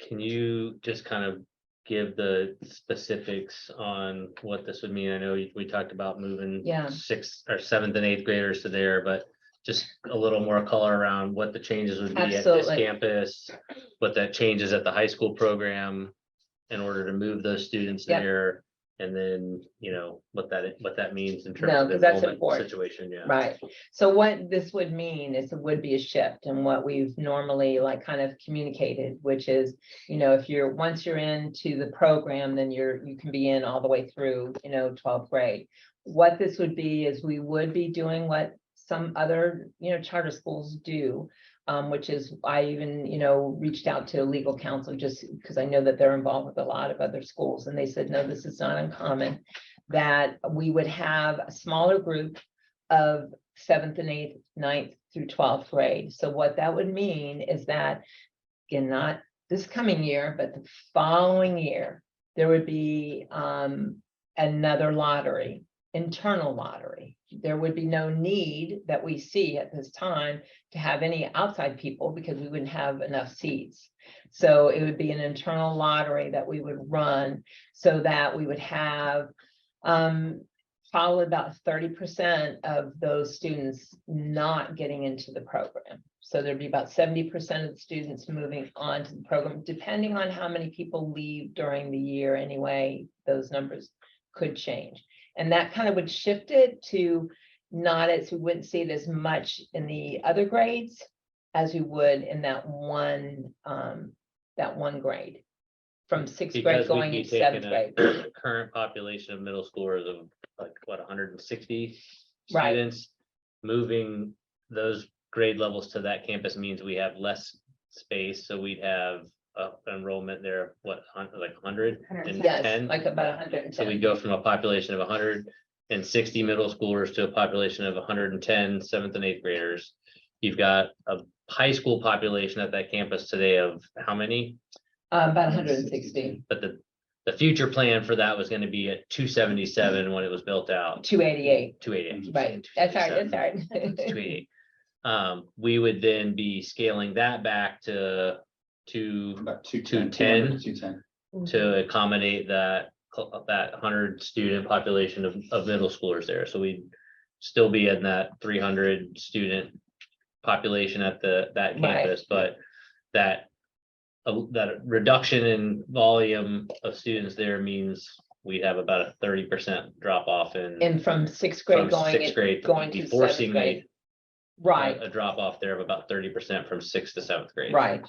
Can you just kind of give the specifics on what this would mean? I know we talked about moving Yeah. 6th or 7th and 8th graders to there, but just a little more color around what the changes would be at this Absolutely. campus, what that changes at the high school program in order to move those students Yep. there. And then, what that means in terms No, of 'cause that's enrollment important. situation, yeah. Right, so what this would mean is it would be a shift in what we've normally kind of communicated, which is, if once you're into the program, then you can be in all the way through, 12th grade. What this would be is we would be doing what some other, charter schools do. Which is I even, reached out to legal counsel just because I know that they're involved with a lot of other schools, and they said, no, this is not uncommon, that we would have a smaller group of 7th and 8th, 9th through 12th grade. So what that would mean is that, again, not this coming year, but the following year, there would be another lottery, internal lottery. There would be no need that we see at this time to have any outside people because we wouldn't have enough seats. So it would be an internal lottery that we would run so that we would have probably about 30% of those students not getting into the program. So there'd be about 70% of the students moving on to the program, depending on how many people leave during the year anyway, those numbers could change. And that kind of would shift it to not as, we wouldn't see it as much in the other grades as we would in that one grade. From 6th grade Because going we'd be into 7th taking grade. a current population of middle schoolers of 160 Right. students. Moving those grade levels to that campus means we have less space, so we'd have enrollment there, what, like 110? Yes, like about 110. So we go from a population of 160 middle schoolers to a population of 110 7th and 8th graders. You've got a high school population at that campus today of how many? About 160, But the future plan for that was going to be at 277 when it was built out. 288, 288. right, that's all right, that's all right. 288. We would then be scaling that back to About 210 210. to accommodate that 100 student population of middle schoolers there. So we'd still be in that 300 student population at that Right. campus, but that that reduction in volume of students there means we have about a 30% drop off in. And from sixth grade From going, sixth grade, going be to forcing seventh grade. a Right, a drop off there of about 30% from sixth to seventh grade. right,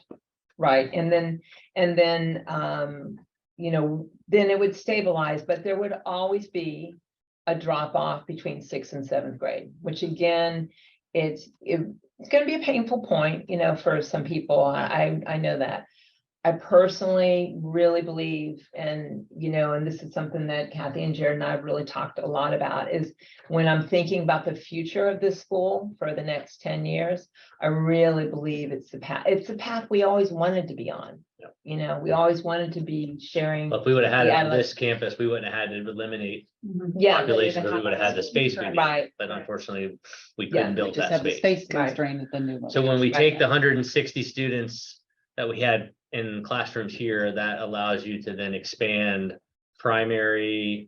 right. And then, you know, then it would stabilize, but there would always be a drop off between sixth and seventh grade, which again, it's gonna be a painful point, you know, for some people. I know that. I personally really believe, and you know, and this is something that Kathy and Jared and I have really talked a lot about, is when I'm thinking about the future of this school for the next 10 years, I really believe it's the path we always wanted to be on. Yep. You know, we always wanted to be sharing. But if we would have had Yeah, it on like- this campus, we wouldn't have had to eliminate Yeah, population, but we would have had the space we need. right. But unfortunately, we Yeah, couldn't build Just that have the space. space constraint at the new one. So when we Right. take the 160 students that we had in classrooms here, that allows you to then expand primary,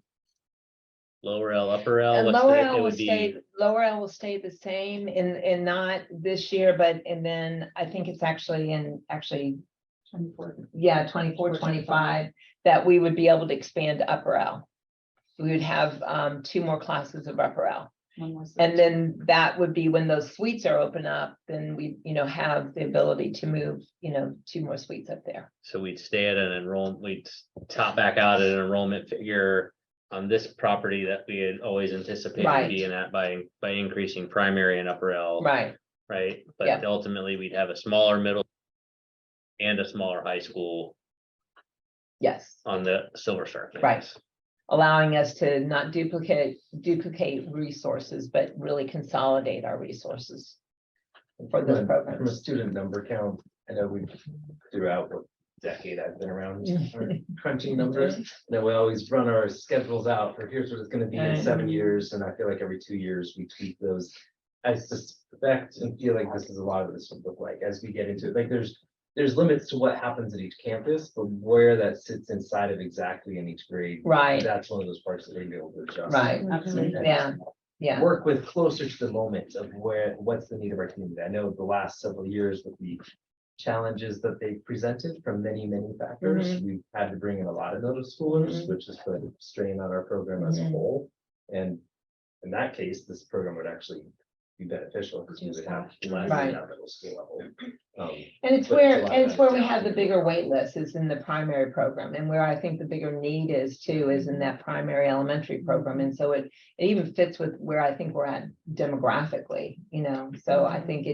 lower L, upper L. And what's lower the- L it will would be- stay, lower L will stay the same in not this year, but, and then I think it's actually in, yeah, 24, 25, that we would be able to expand to upper L. We would have 2 more classes of upper L. And then that would be when those suites are open up, then we, you know, have the ability to move, you know, 2 more suites up there. So we'd stay at an enrollment, we'd top back out at an enrollment figure on this property that we had always anticipated Right. being at by increasing primary and upper L. Right, Right, Yeah. but ultimately we'd have a smaller middle and a smaller high school yes, on the Silver Star campus. Right. allowing us to not duplicate resources, but really consolidate our resources for those From a programs. student number count, I know we throughout the decade I've been around crunching numbers. Then we always run our schedules out for here's what it's gonna be in 7 years, and I feel like every 2 years we tweak those. I suspect and feel like this is a lot of this would look like as we get into it, like there's limits to what happens at each campus, but where that sits inside of exactly in each grade. Right. That's one of those parts that they be able to adjust. Right, Absolutely. yeah, Work with closer to the moment of what's the need of our community. I know the last several years with the challenges that they presented from many factors, we've had to bring in a lot of middle schoolers, which has put a strain on our program as a whole. And in that case, this program would actually be beneficial because we would have less Right. at that middle school level. And it's But where, a lot and of it's where we that have the down. bigger wait list is in the primary program, and where I think the bigger need is too, is in that primary elementary program, and so it even fits with where I think we're at demographically, you know, so I think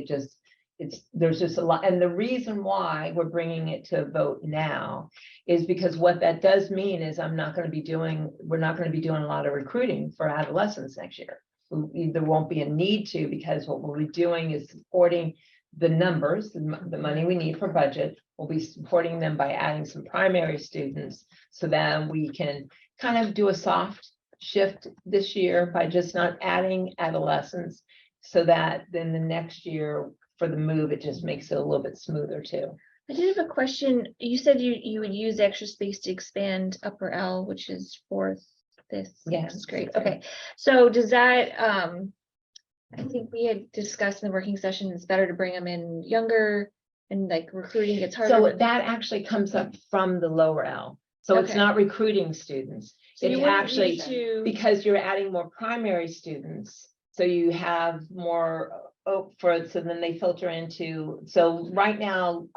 there's just a lot, and the reason why we're bringing it to a vote now is because what that does mean is we're not gonna be doing a lot of recruiting for adolescents next year. There won't be a need to, because what we'll be doing is supporting the numbers, the money we need for budget. We'll be supporting them by adding some primary students, so that we can kind of do a soft shift this year by just not adding adolescents, so that then the next year for the move, it just makes it a little bit smoother too. I did have a question. You said you would use extra space to expand upper L, which is 4th, 5th. Yes. That's great. Okay. So does that, I think we had discussed in the working session, it's better to bring them in younger and like recruiting gets harder. So that actually comes up from the lower L. So it's Okay. not recruiting students. So you It wouldn't actually, need to- because you're adding more primary students, so you have more, so then they filter into, so right now,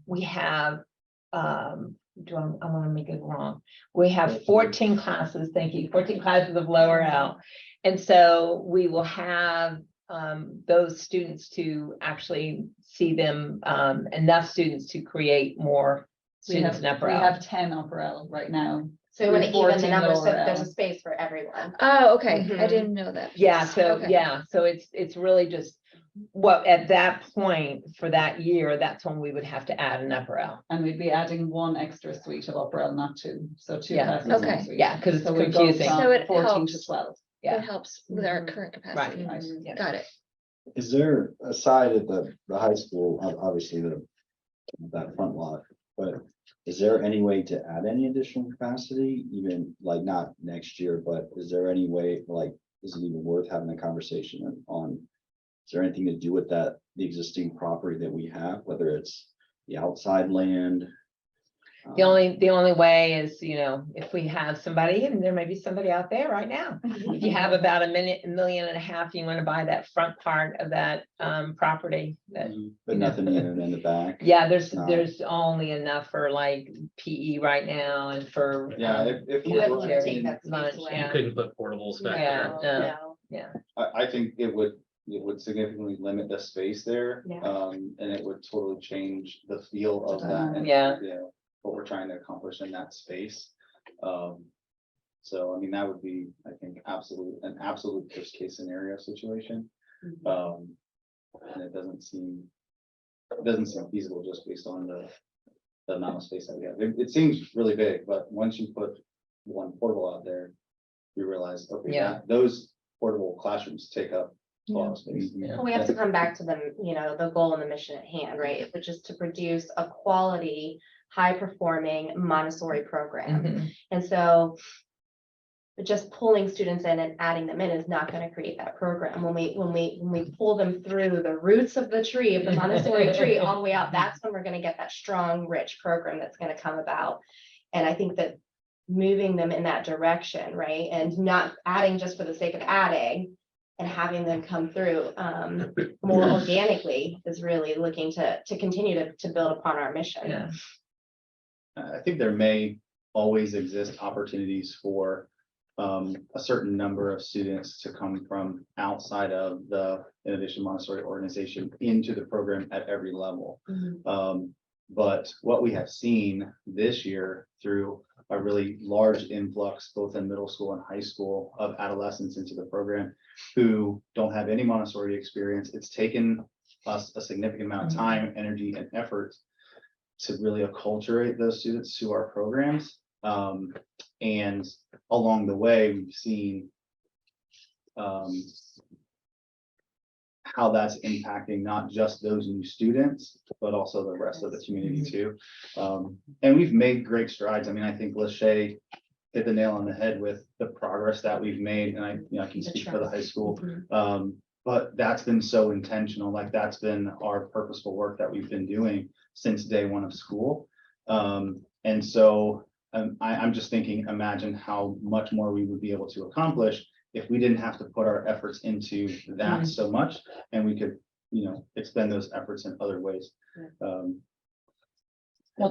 we have, I want to make it wrong. We have 14 classes, thank you, 14 classes of lower L. And so we will have those students to actually see them, enough students to create more students in upper We L. have 10 upper L right now. So when even 14 the numbers, so lower there's a L. space for everyone. Oh, okay. I Mhm. didn't know that. Yeah, so, Okay. yeah, so it's really just, what, at that point, for that year, that's when we would have to add an upper L. And we'd be adding 1 extra suite of upper L, not 2. So 2 Yeah. classes. one Okay. suite. Yeah, because it's So we go confusing. from So it 14 to helps. 12. Yeah. That helps with our Mhm. current capacity. Right. Yeah. Got it. Is there a side at the high school, obviously that front lot, but is there any way to add any additional capacity, even like not next year, but is there any way, like, is it even worth having a conversation on? Is there anything to do with the existing property that we have, whether it's the outside land. The only way is, you know, if we have somebody, and there may be somebody out there right now. If you have about $1.5 million, you want to buy that front part of that property that. But nothing even in the back. Yeah, No. there's only enough for like PE right now and for. Yeah, if You we're wouldn't going take in- that space lunch, away. You yeah. couldn't put portables back Yeah, there. no. I think it would significantly limit the space there. Yeah. And it would totally change the feel of that. And, Yeah. you know, what we're trying to accomplish in that space. So, I mean, that would be, I think, an absolute worst case scenario situation. And it doesn't seem feasible just based on the amount of space that we have. It seems really big, but once you put one portable out there, you realize, okay, Yeah. those portable classrooms take up a lot of space. Yeah. Well, we have to come back to the, you know, the goal and the mission at hand, right? Which is to produce a quality, high-performing Montessori program. Mhm. And so just pulling students in and adding them in is not going to create that program. When we pull them through the roots of the tree, of the Montessori tree, all the way out, that's when we're going to get that strong, rich program that's going to come about. And I think that moving them in that direction, right? And not adding just for the sake of adding and having them come through more organically is really looking to continue to build upon our mission. Yeah. I think there may always exist opportunities for a certain number of students to come from outside of the Innovation Montessori organization into the program at every level. But what we have seen this year through a really large influx, both in middle school and high school, of adolescents into the program who don't have any Montessori experience, it's taken us a significant amount of time, energy, and effort to really acculturate those students to our programs. And along the way, we've seen how that's impacting not just those new students, but also the rest of the community too. And we've made great strides. I mean, I think Lachey hit the nail on the head with the progress that we've made, and I can speak for the high school. But that's been so intentional, like that's been our purposeful work that we've been doing since day one of school. And so I'm just thinking, imagine how much more we would be able to accomplish if we didn't have to put our efforts into that so much, and we could, you know, expend those efforts in other ways. Well,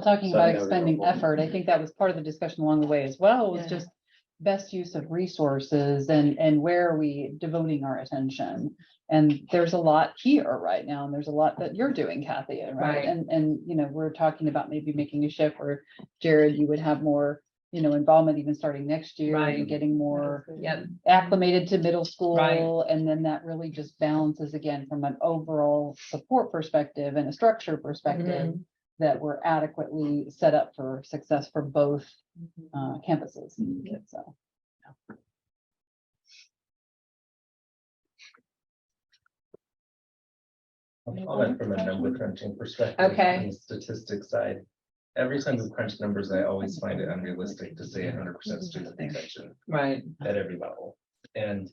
talking So I about think that would be expending helpful. effort, I think that was part of the discussion along the way as well, was Yeah. just best use of resources and where are we devoting our attention? And there's a lot here right now, and there's a lot that you're doing, Kathy, right? Right. And, you know, we're talking about maybe making a shift where, Jared, you would have more, you know, involvement even starting next year, Right. and getting more Yep. acclimated to middle school. Right. And then that really just balances again from an overall support perspective and a structure perspective, that we're adequately set up for success for both campuses. So, I'll comment from a number crunching perspective. Okay. On the statistics side, every time we crunch numbers, I always find it unrealistic to say 100% student retention Right. at every level. And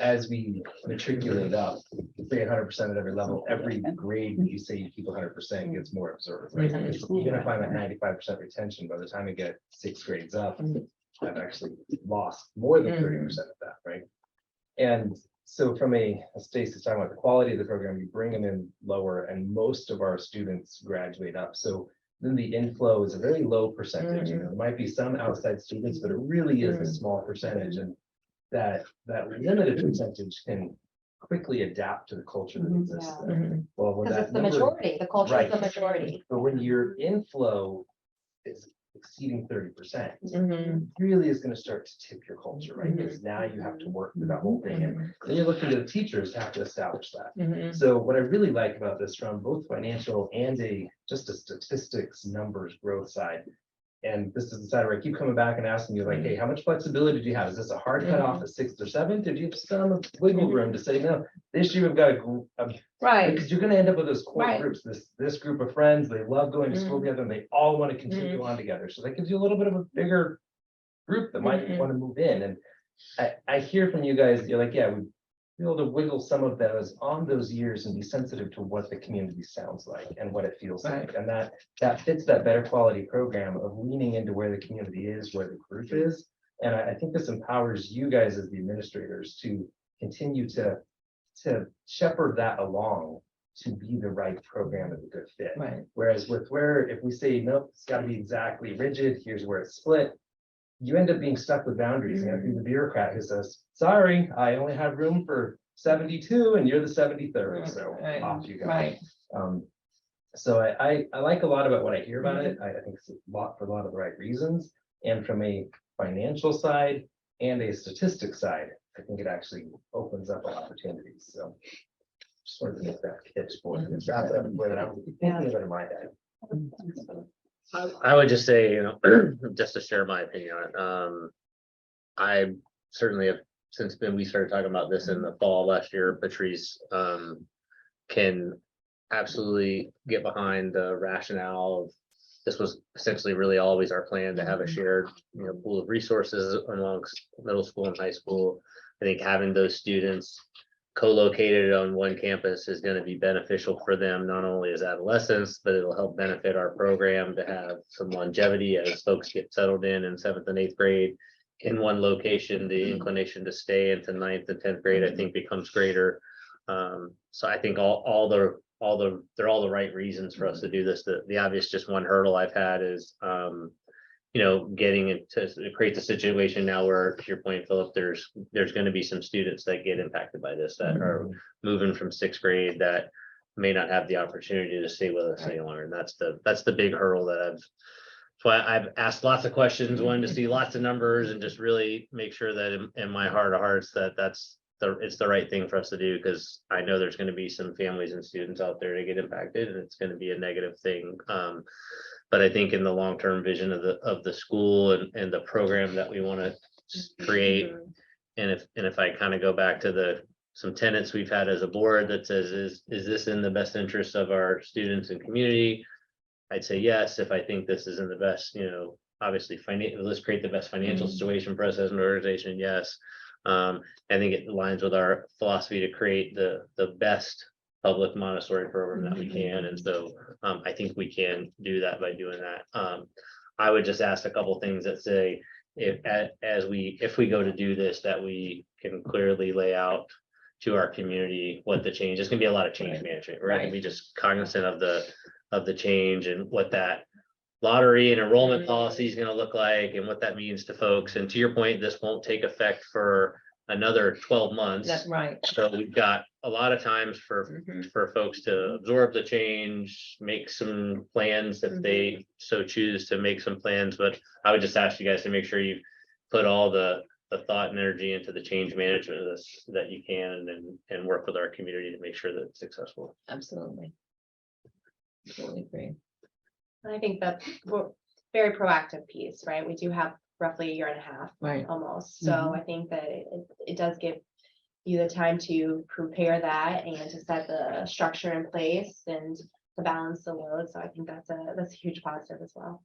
as we matriculate up, say 100% at every level, every grade that you say you keep 100% gets more observed, right? Mhm. Because even if I'm at 95% retention, by the time I get 6 grades up, I've actually lost more than 30% of that, right? And so from as Stacey's talking about the quality of the program, you bring them in lower, and most of our students graduate up. So then the inflow is a very low percentage. You know, there might be some outside students, but it really is a small percentage, and that limited percentage can quickly adapt to the culture that exists there. Well, when Because that it's the number- majority, the culture is the Right. majority. But when your inflow is exceeding 30%, Mhm. really is going to start to tip your culture, right? Because now you have to work through that whole thing, and then you're looking at the teachers to have to establish that. Mhm. So what I really like about this from both financial and just a statistics numbers growth side. And this is the side where I keep coming back and asking you like, hey, how much flexibility do you have? Is this a hard cutoff at 6th or 7th? Or do you have some wiggle room to say, no, this year we've got Right. because you're going to end up with those core Right. groups, this group of friends, they love going to school together, and they all want to continue on together. So that gives you a little bit of a bigger group that might want to move in. And I hear from you guys, you're like, yeah, be able to wiggle some of those on those years and be sensitive to what the community sounds like and what it feels like. And that fits that better quality program of leaning into where the community is, where the group is. And I think this empowers you guys as the administrators to continue to shepherd that along to be the right program and a good fit. Right. Whereas if we say, nope, it's got to be exactly rigid, here's where it's split, you end up being stuck with boundaries. You know, the bureaucrat who says, sorry, I only have room for 72 and you're the 73rd. So off you go. Right. So I like a lot about what I hear about it. I think it's a lot for a lot of the right reasons. And from a financial side and a statistics side, I think it actually opens up opportunities. So just wanted to make that pitch for it. That's the way that I'm thinking of it in my head. I would just say, you know, just to share my opinion on it, I certainly have, since we started talking about this in the fall last year, Patrice, can absolutely get behind the rationale of this was essentially really always our plan to have a shared, you know, pool of resources amongst middle school and high school. I think having those students co-located on one campus is going to be beneficial for them, not only as adolescents, but it'll help benefit our program to have some longevity as folks get settled in 7th and 8th grade in one location. The inclination to stay into 9th and 10th grade, I think, becomes greater. So I think they're all the right reasons for us to do this. The obvious just one hurdle I've had is you know, getting into it creates a situation now where, to your point, Philip, there's going to be some students that get impacted by this that are moving from 6th grade that may not have the opportunity to stay with us any longer. And that's the big hurdle that I've asked lots of questions, wanted to see lots of numbers and just really make sure that in my heart of hearts that it's the right thing for us to do, because I know there's going to be some families and students out there to get impacted and it's going to be a negative thing. But I think in the long-term vision of the school and the program that we want to create, and if I kind of go back to some tenets we've had as a board that says, is this in the best interest of our students and community? I'd say yes. If I think this is in the best, you know, obviously let's create the best financial situation for us as an organization. Yes. I think it aligns with our philosophy to create the best public Montessori program that we can. And so I think we can do that by doing that. I would just ask a couple things that say, if we go to do this, that we can clearly lay out to our community what the change is. Going to be a lot of change management. We're going to be just cognizant of the change and what that lottery and enrollment policy is going to look like and what that means to folks. And to your point, this won't take effect for another 12 months. That's right. So we've got a lot of times for folks to absorb the change, make some plans if they so choose to make some plans. But I would just ask you guys to make sure you put all the thought and energy into the change management of this that you can, and work with our community to make sure that it's successful. Absolutely. Totally agree. I think that's very proactive piece, right? We do have roughly a year and a half Right. almost. So I think that it does give you the time to prepare that and to set the structure in place and to balance the load. So I think that's a huge positive as well.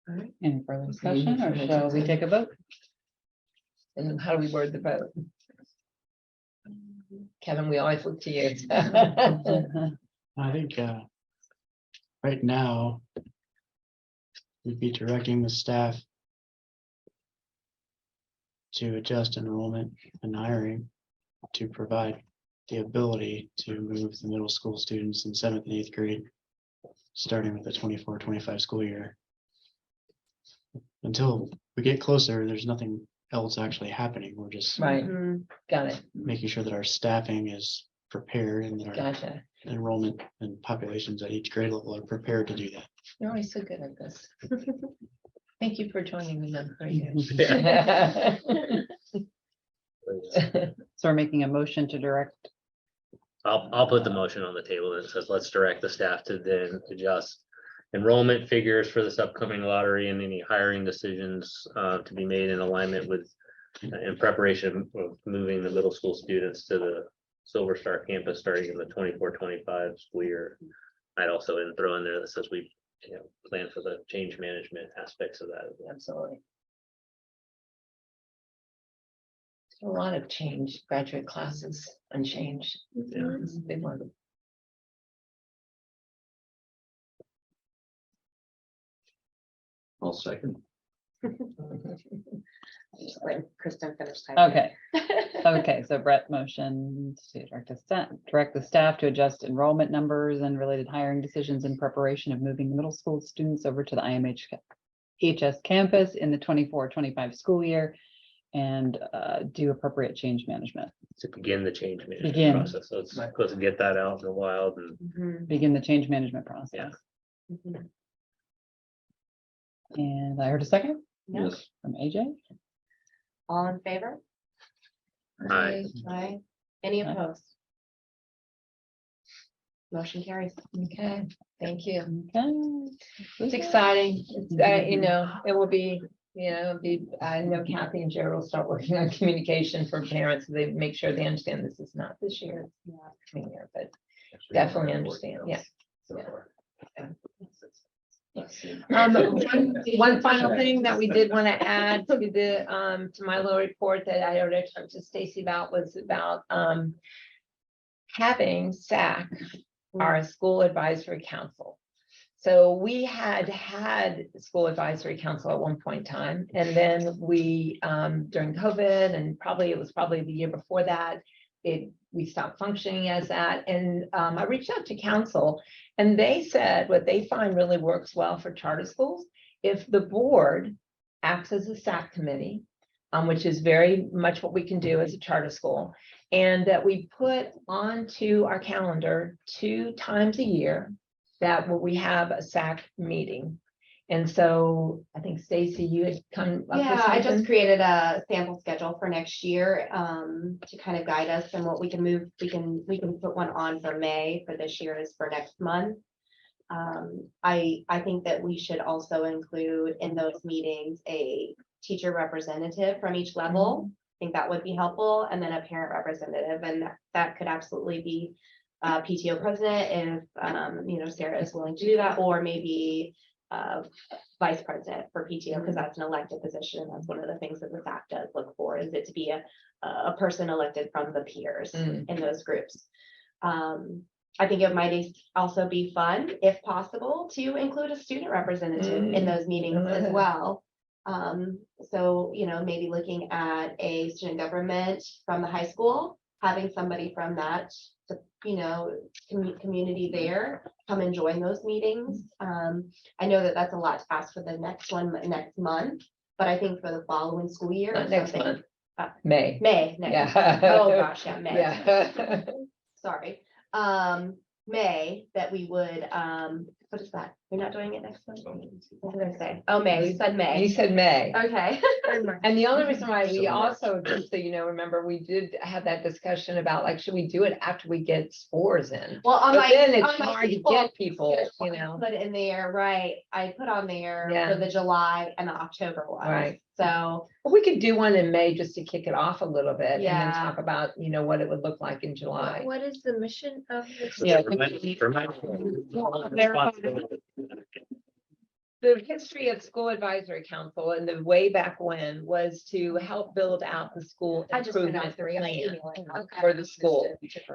All right. Any further discussion, or shall we take a vote? And then how do we word the vote? Kevin, we always look to you. I think right now we'd be directing the staff to adjust enrollment and hiring to provide the ability to move the middle school students in 7th and 8th grade, starting with the 24-25 school year. Until we get closer, there's nothing else actually happening. We're just Right, got it, making sure that our staffing is prepared and that our gotcha. enrollment and populations at each grade level are prepared to do that. You're always so good at this. Thank you for joining me. That's very good. So we're making a motion to direct. I'll put the motion on the table that says, let's direct the staff to then adjust enrollment figures for this upcoming lottery and any hiring decisions to be made in alignment with, in preparation of moving the middle school students to the Silver Star campus starting in the 24-25 school year. I'd also throw in there that says we plan for the change management aspects of that. Absolutely. A lot of change, graduate classes unchanged. Yeah. It's a big one. I'll second. Just let Kristen finish typing. Okay, so Brett motioned to direct the staff to adjust enrollment numbers and related hiring decisions in preparation of moving middle school students over to the IMHS campus in the 24-25 school year and do appropriate change management. To begin the change management Begin. process. So let's get that out in the wild and Mhm, Begin the change management process. Yeah. mhm. And I heard a second Yeah. Yes. from AJ. All in favor? Aye. Aye. Any Aye. opposed? Motion carries. Okay, thank you. Okay. It's exciting. It's, you know, it will be, you know, I know Kathy and Jared will start working on communication for parents. So they make sure they understand this is not this year, it's not coming year, but definitely understand. Yeah. One final thing that we did want to add to the, to my little report that I already talked to Stacy about was about, having SAC, our school advisory council. So we had school advisory council at one point in time, and then we, during COVID, and it was probably the year before that, we stopped functioning as that. And I reached out to council, and they said what they find really works well for charter schools, if the board acts as a SAC committee, which is very much what we can do as a charter school, and that we put onto our calendar 2 times a year that we have a SAC meeting. And so I think Stacy, you had come up with Yeah, I just something. created a sample schedule for next year, to kind of guide us and what we can move. We can put one on for May for this year is for next month. I think that we should also include in those meetings a teacher representative from each level. I think that would be helpful, and then a parent representative, and that could absolutely be PTO president if you know, Sarah is willing to do that, or maybe vice president for PTO, because that's an elected position, and that's one of the things that the SAC does look for, is it to be a person elected from the peers in those groups. I think it might also be fun, if possible, to include a student representative in those meetings as well. So, you know, maybe looking at a student government from the high school, having somebody from that, you know, community there come and join those meetings. I know that that's a lot to ask for the next one next month, but I think for the following school year. Not next something- month. May. May, next. Yeah. Oh, gosh, yeah, May. Yeah. Sorry. May, that we would, what is that? You're not doing it next month? What did I say? Oh, May, you said You May. said May. Okay. And the only reason why we also, just so you know, remember, we did have that discussion about like, should we do it after we get scores in? Well, on But my. then it's on my hard to people, get people, you know, Put it in there, right, I put on there Yeah. for the July and the October one. Right. So, we could do one in May just to kick it off a little bit and then Yeah. talk about, you know, what it would look like in July. What is the mission of this? Yeah. The history of school advisory council and the way back when was to help build out the school I just put out improvement 3. plan for the school.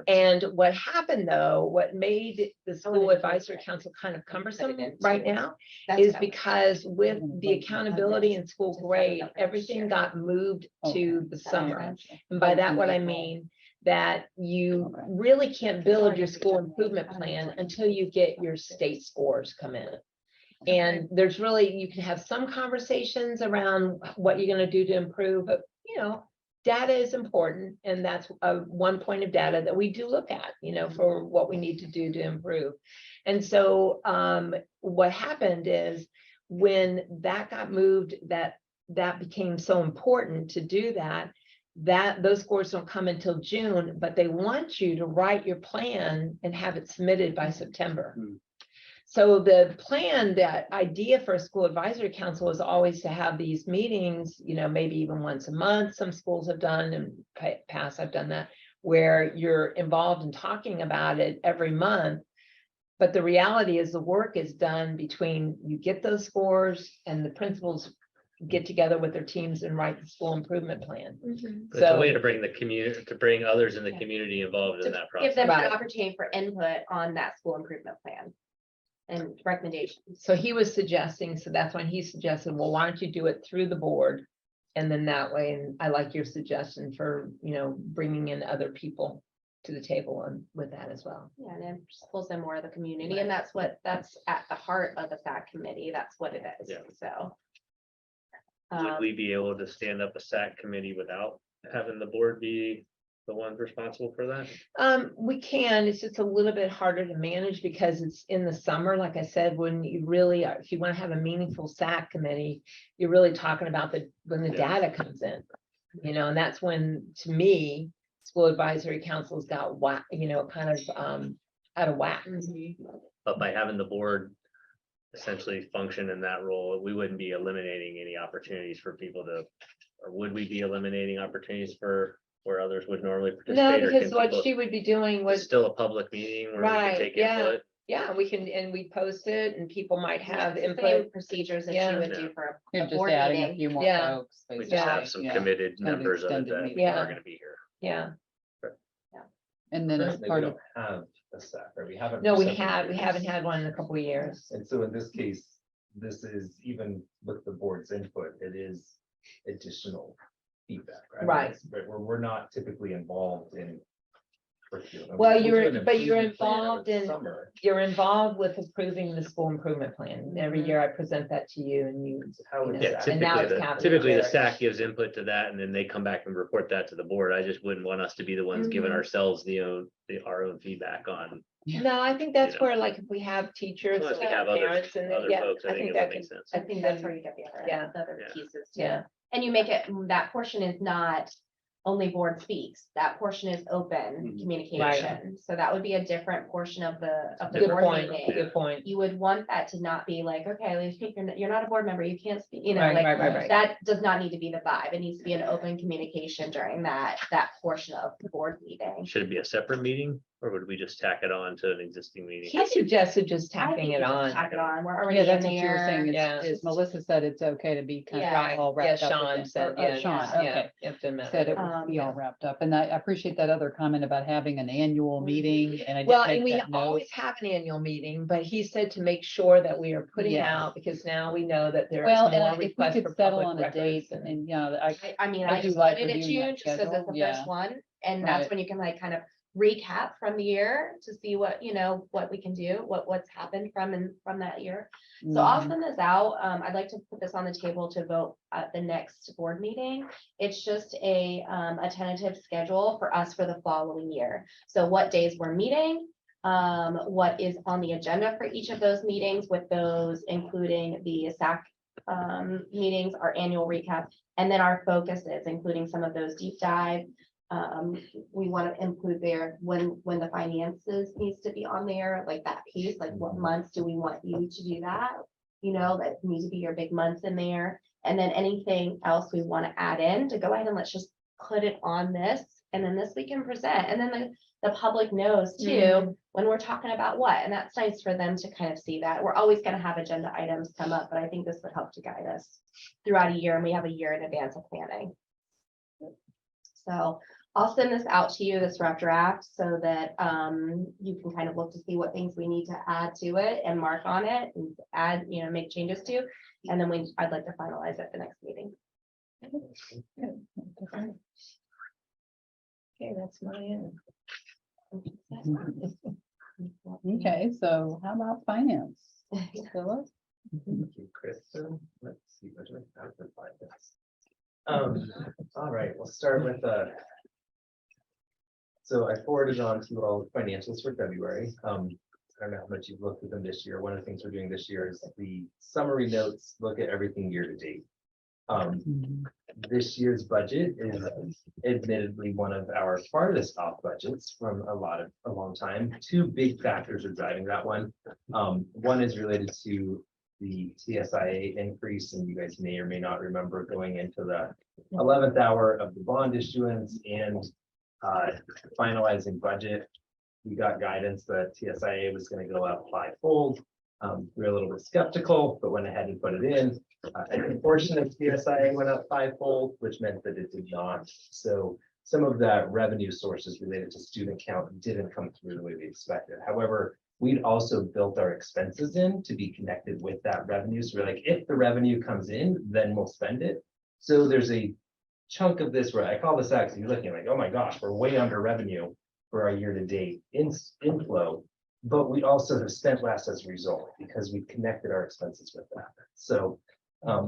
And what happened though, what made the school advisory council kind of cumbersome right now is because with the accountability in school grade, everything got moved to the summer. And by that, what I mean, that you Okay. really can't build your school improvement plan until you get your state scores come in. And there's really, you can have some conversations around what you're gonna do to improve, but you know, data is important, and that's one point of data that we do look at, you know, for what we need to do to improve. And so what happened is when that got moved, that became so important to do that those scores don't come until June, but they want you to write your plan and have it submitted by September. So the plan, that idea for a school advisory council is always to have these meetings, you know, maybe even once a month. Some schools have done, and past I've done that, where you're involved in talking about it every month. But the reality is the work is done between you get those scores and the principals get together with their teams and write the school improvement plan. Mhm. It's a way So- to bring the community, to bring others in the Yeah. community involved in To that give process. them an Right. opportunity for input on that school improvement plan and recommendations. So he was suggesting, so that's when he suggested, well, why don't you do it through the board? And then that way, and I like your suggestion for, bringing in other people to the table and with that as well. Yeah, and it just pulls in more of the community, and that's at the heart of the SAC committee, that's what it is, Yeah. so. Would we be able to stand up a SAC committee without having the board be the ones responsible for that? We can, it's just a little bit harder to manage because it's in the summer, like I said, when you really, if you want to have a meaningful SAC committee, you're really talking about when the Yeah. data comes in. And that's when, to me, school advisory councils got whack, kind of out of whack. But by having the board essentially function in that role, we wouldn't be eliminating any opportunities for people to, or would we be eliminating opportunities for where others would normally No, participate? or because can what people- she would be doing It's was, still a public meeting where we Right, can take yeah. input. yeah, we post it and people might have Same input. procedures that Yeah. you would Yeah. do for a You're just board adding a meeting. few more Yeah. folks. We just basically, have some yeah. committed Kind of members of it extended that meeting. Yeah. are gonna be here. Yeah, And then as Currently, we part of, don't have a SAC, right? We haven't. no, for we several haven't years. had one in a couple of years. And so in this case, this is even with the board's input, it is additional feedback. Right. We're not typically involved in. curriculum. Well, We'll do you're- an but you're improvement plan over involved the in- Summer. You're involved with approving the school improvement plan. Every year I present that to you and you. How would Yeah, Yeah, SAC and now typically, it's the captured typically the there. SAC gives input to that and then they come back and report that to the board. I just wouldn't want us to be the ones giving Mhm. ourselves our own feedback on. No, I think that's You know. where, like, if we have teachers, Unless we or have other parents and, other yeah, folks, I think it that would make can- sense. I think that's where you get Yeah. the other Yeah. pieces too. Yeah, And you make it, that portion is not only board speaks, that portion is open Mhm. communication. So that would be a different portion of the good board point, meeting. good point. You would want that to not be like, okay, you're not a board member, you can't speak, Right, like, right. that does not need to be the vibe. It needs to be an open communication during that portion of the board meeting. Should it be a separate meeting or would we just tack it on to an existing meeting? He suggested just I think tacking you it just on. Tack it on, we're already yeah, in that's what you were saying, there. Yeah. is Melissa said it's okay to be kind Yeah. of all Yeah, wrapped up. with Sean it. said, Oh, yeah, Sean, yeah, okay. yeah, it didn't matter. Said it would be all Yeah. wrapped up. And I appreciate that other comment about having an annual meeting and I Well, did and make we that note. always have an annual meeting, but he said to make sure that we are putting Yes. out, because now we know that there's Well, and more if we requests could for settle public on a date records. and, I I mean, I I do just like put it at reviewing that June, just as schedule, the yeah. first one, and that's Right. when you can like kind of recap from the year to see what, what we can do, what's happened from that year. So I'll Mhm. send this out. I'd like to put this on the table to vote at the next board meeting. It's just a tentative schedule for us for the following year. So what days we're meeting, what is on the agenda for each of those meetings, with those including the SAC meetings, our annual recap, and then our focuses, including some of those deep dive. We want to include there when the finances needs to be on there, like that piece, like what months do we want you to do that? That needs to be your big months in there. And then anything else we want to add in, to go ahead and let's just put it on this, and then this we can present. And then the public knows too, when we're talking about what, and that's nice for them to kind of see that. We're always going to have agenda items come up, but I think this would help to guide us throughout a year, and we have a year in advance of planning. So I'll send this out to you, this rough draft, so that you can kind of look to see what things we need to add to it and mark on it and add, make changes to. And then I'd like to finalize at the next meeting. Okay, that's my end. Okay, so how about finance? Philip? Thank you, Chris. So let's see. What do I have to find this? All right, we'll start with so I forwarded on to you all the financials for February. I don't know how much you've looked at them this year. One of the things we're doing this year is the summary notes, look at everything year to date. This year's budget is admittedly one of our farthest off budgets from a long time. Two big factors are driving that one. One is related to the TSIA increase, and you guys may or may not remember going into the 11th hour of the bond issuance and finalizing budget. We got guidance that TSIA was going to go up 5-fold. We were a little bit skeptical, but went ahead and put it in. A portion of CSIA went up fivefold, which meant that it did not. So some of that revenue sources related to student count didn't come through the way we expected. However, we'd also built our expenses in to be connected with that revenue. So we're like, if the revenue comes in, then we'll spend it. So there's a chunk of this where I call this out because you're looking like, oh my gosh, we're way under revenue for our year-to-date inflow. But we also have spent less as a result because we connected our expenses with that. So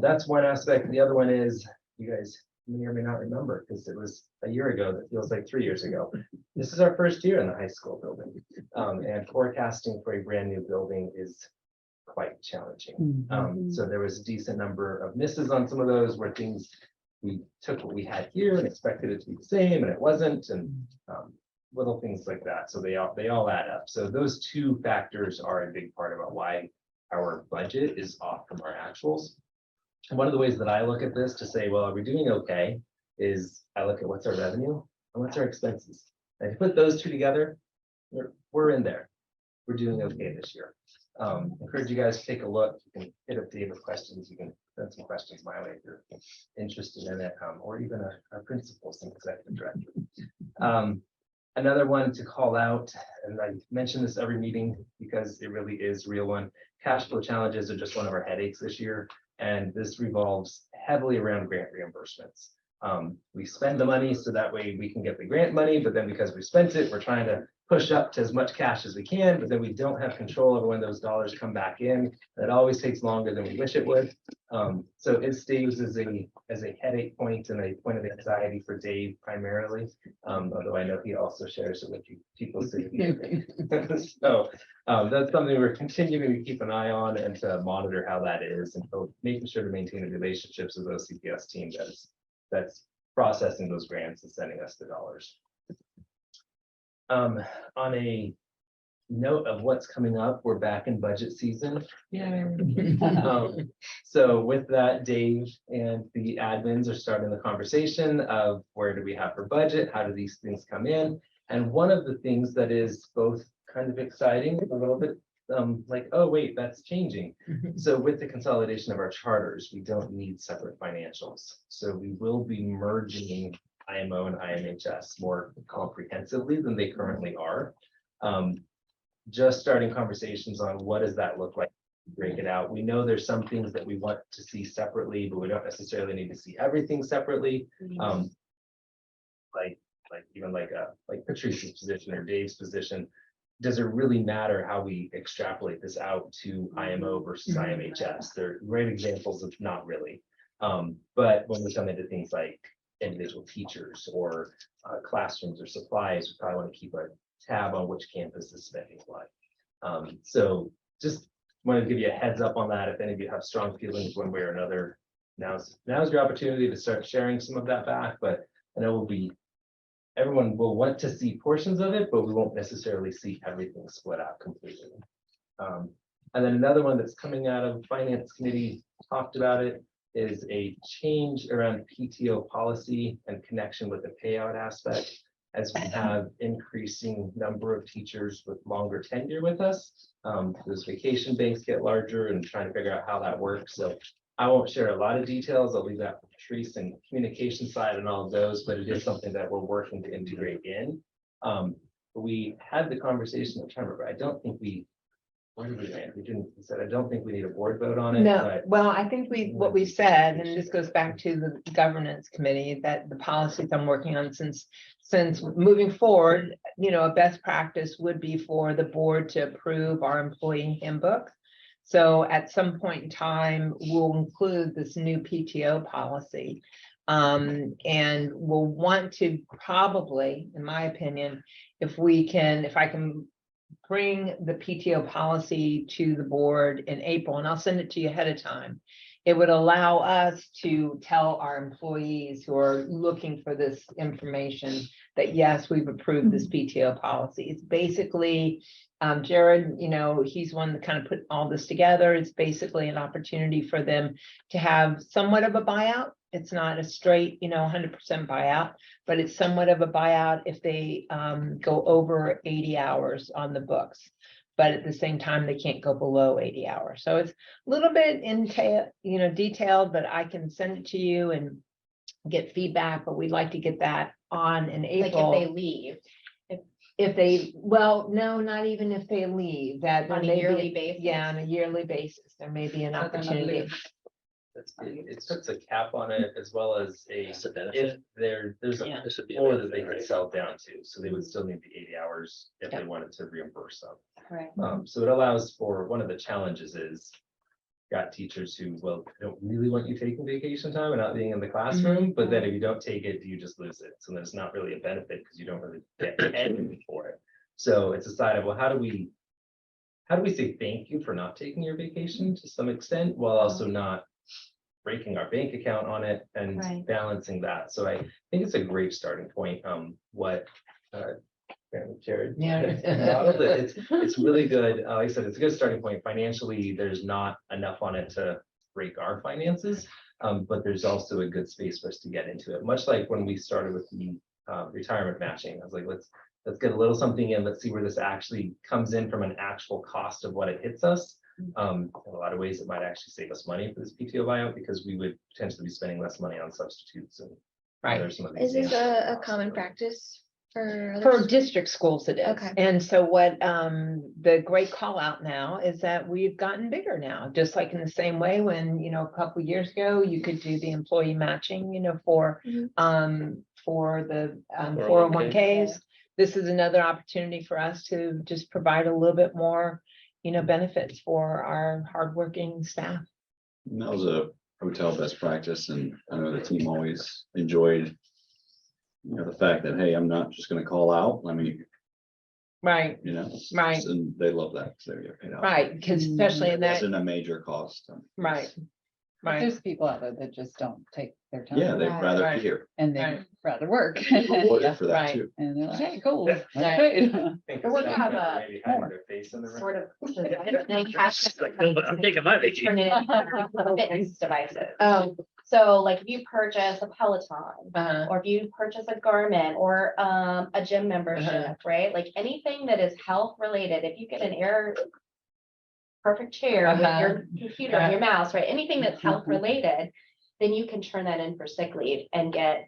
that's one aspect. The other one is, you guys may or may not remember because it was a year ago that feels like 3 years ago. This is our first year in the high school building, and forecasting for a brand new building is quite challenging. So there was a decent number of misses on some of those where things, we took what we had here and expected it to be the same and it wasn't, and little things like that. So they all add up. So those two factors are a big part about why our budget is off from our actuals. And one of the ways that I look at this to say, well, are we doing okay? Is I look at what's our revenue and what's our expenses. And if you put those two together, we're in there. We're doing okay this year. Encourage you guys to take a look. You can hit up Dave with questions. You can send some questions my way if you're interested in it, or even a principal, some executive director. Another one to call out, and I mention this every meeting because it really is a real one. Cash flow challenges are just one of our headaches this year, and this revolves heavily around grant reimbursements. We spend the money so that way we can get the grant money, but then because we spent it, we're trying to push up to as much cash as we can, but then we don't have control over when those dollars come back in. That always takes longer than we wish it would. So it stays as a headache point and a point of anxiety for Dave primarily, although I know he also shares it with you people. So that's something we're continuing to keep an eye on and to monitor how that is, and so making sure to maintain the relationships with those CPS team that's processing those grants and sending us the dollars. On a note of what's coming up, we're back in budget season. So with that, Dave and the admins are starting the conversation of where do we have for budget? How do these things come in? And one of the things that is both kind of exciting, a little bit like, oh, wait, that's changing. So with the consolidation of our charters, we don't need separate financials. So we will be merging IMO and IMHS more comprehensively than they currently are. Just starting conversations on what does that look like, break it out. We know there's some things that we want to see separately, but we don't necessarily need to see everything separately. Like Patrice's position or Dave's position, does it really matter how we extrapolate this out to IMO versus IMHS? They're great examples of not really. But when we come into things like individual teachers or classrooms or supplies, we probably want to keep a tab on which campus is spending what. So just want to give you a heads up on that. If any of you have strong feelings one way or another, now's your opportunity to start sharing some of that back. But I know everyone will want to see portions of it, but we won't necessarily see everything split out completely. And then another one that's coming out of Finance Committee, talked about it, is a change around PTO policy and connection with the payout aspect, as we have increasing number of teachers with longer tenure with us. Those vacation banks get larger and trying to figure out how that works. So I won't share a lot of details. I'll leave that for Patrice and communication side and all of those, but it is something that we're working to integrate in. We had the conversation, I'm trying to remember, I don't think we said, I don't think we need a board vote on it. No, but well, I think what we said, and this goes back to the governance committee, that the policies I'm working on since moving forward, a best practice would be for the board to approve our employee handbook. So at some point in time, we'll include this new PTO policy. And we'll want to probably, in my opinion, if I can bring the PTO policy to the board in April, and I'll send it to you ahead of time. It would allow us to tell our employees who are looking for this information that, yes, we've approved this PTO policy. It's basically, Jared, he's one that kind of put all this together. It's basically an opportunity for them to have somewhat of a buyout. It's not a straight, 100% buyout, but it's somewhat of a buyout if they go over 80 hours on the books. but at the same time, they can't go below 80 hours. So it's a little bit detailed, but I can send it to you and get feedback, but we'd like to get that on in Like if April. they leave If they, well, no, not even if they leave, that there on a may be yearly basis. Yeah, on a yearly basis, there may be an opportunity. It puts a cap on it as well as It's a if benefit. there's Yeah. a This would be a floor that benefit, they could right? sell down to, so they would still need the 80 hours if they Yeah. wanted to reimburse them. Right. So it allows for, one of the challenges is got teachers who, well, don't really want you taking vacation time and not being in the classroom, but then if you don't take it, you just lose it. So there's not really a benefit because you don't really get anything for it. So it's a side of, well, how do we say thank you for not taking your vacation to some extent, while also not breaking our bank account on it and Right. balancing that. So I think it's a great starting point. What Jared. modeled it. It's really good. Like I said, it's a good starting point. Financially, there's not enough on it to break our finances. But there's also a good space for us to get into it. Much like when we started with the retirement matching, I was like, let's get a little something in. Let's see where this actually comes in from an actual cost of what it hits us. In a lot of ways, it might actually save us money for this PTO buyout because we would potentially be spending less money on substitutes and. Right. there's some of these Is this things. a common practice for? For others? district schools it is. Okay. And so what the great call out now is that we've gotten bigger now, just like in the same way when, a couple years ago, you could do the employee matching, for the 401ks. This is another opportunity for us to just provide a little bit more, benefits for our hardworking staff. And that was a hotel best practice, and I know the team always enjoyed, the fact that, hey, I'm not just gonna call out, Right, Right. And they love that, because they get paid out. right, because especially in It that, wasn't a major cost. right, right. There's people out there that just don't take their time. Yeah, they'd Right, rather right. be here. And they'd Right. rather work. Rewarded for that Right. too. And they're like, hey, cool, that's Right. great. I think But what it's have not a maybe hiding more their face in the room. Sort of. I'm taking my vacation. Turn it into fitness devices. So like if you purchase a Peloton, or if you purchase a Garmin or a gym membership, right? Like anything that is health related, if you get an perfect chair with your computer and your mouse, right? Anything that's health related, then you can turn that in for sick leave and get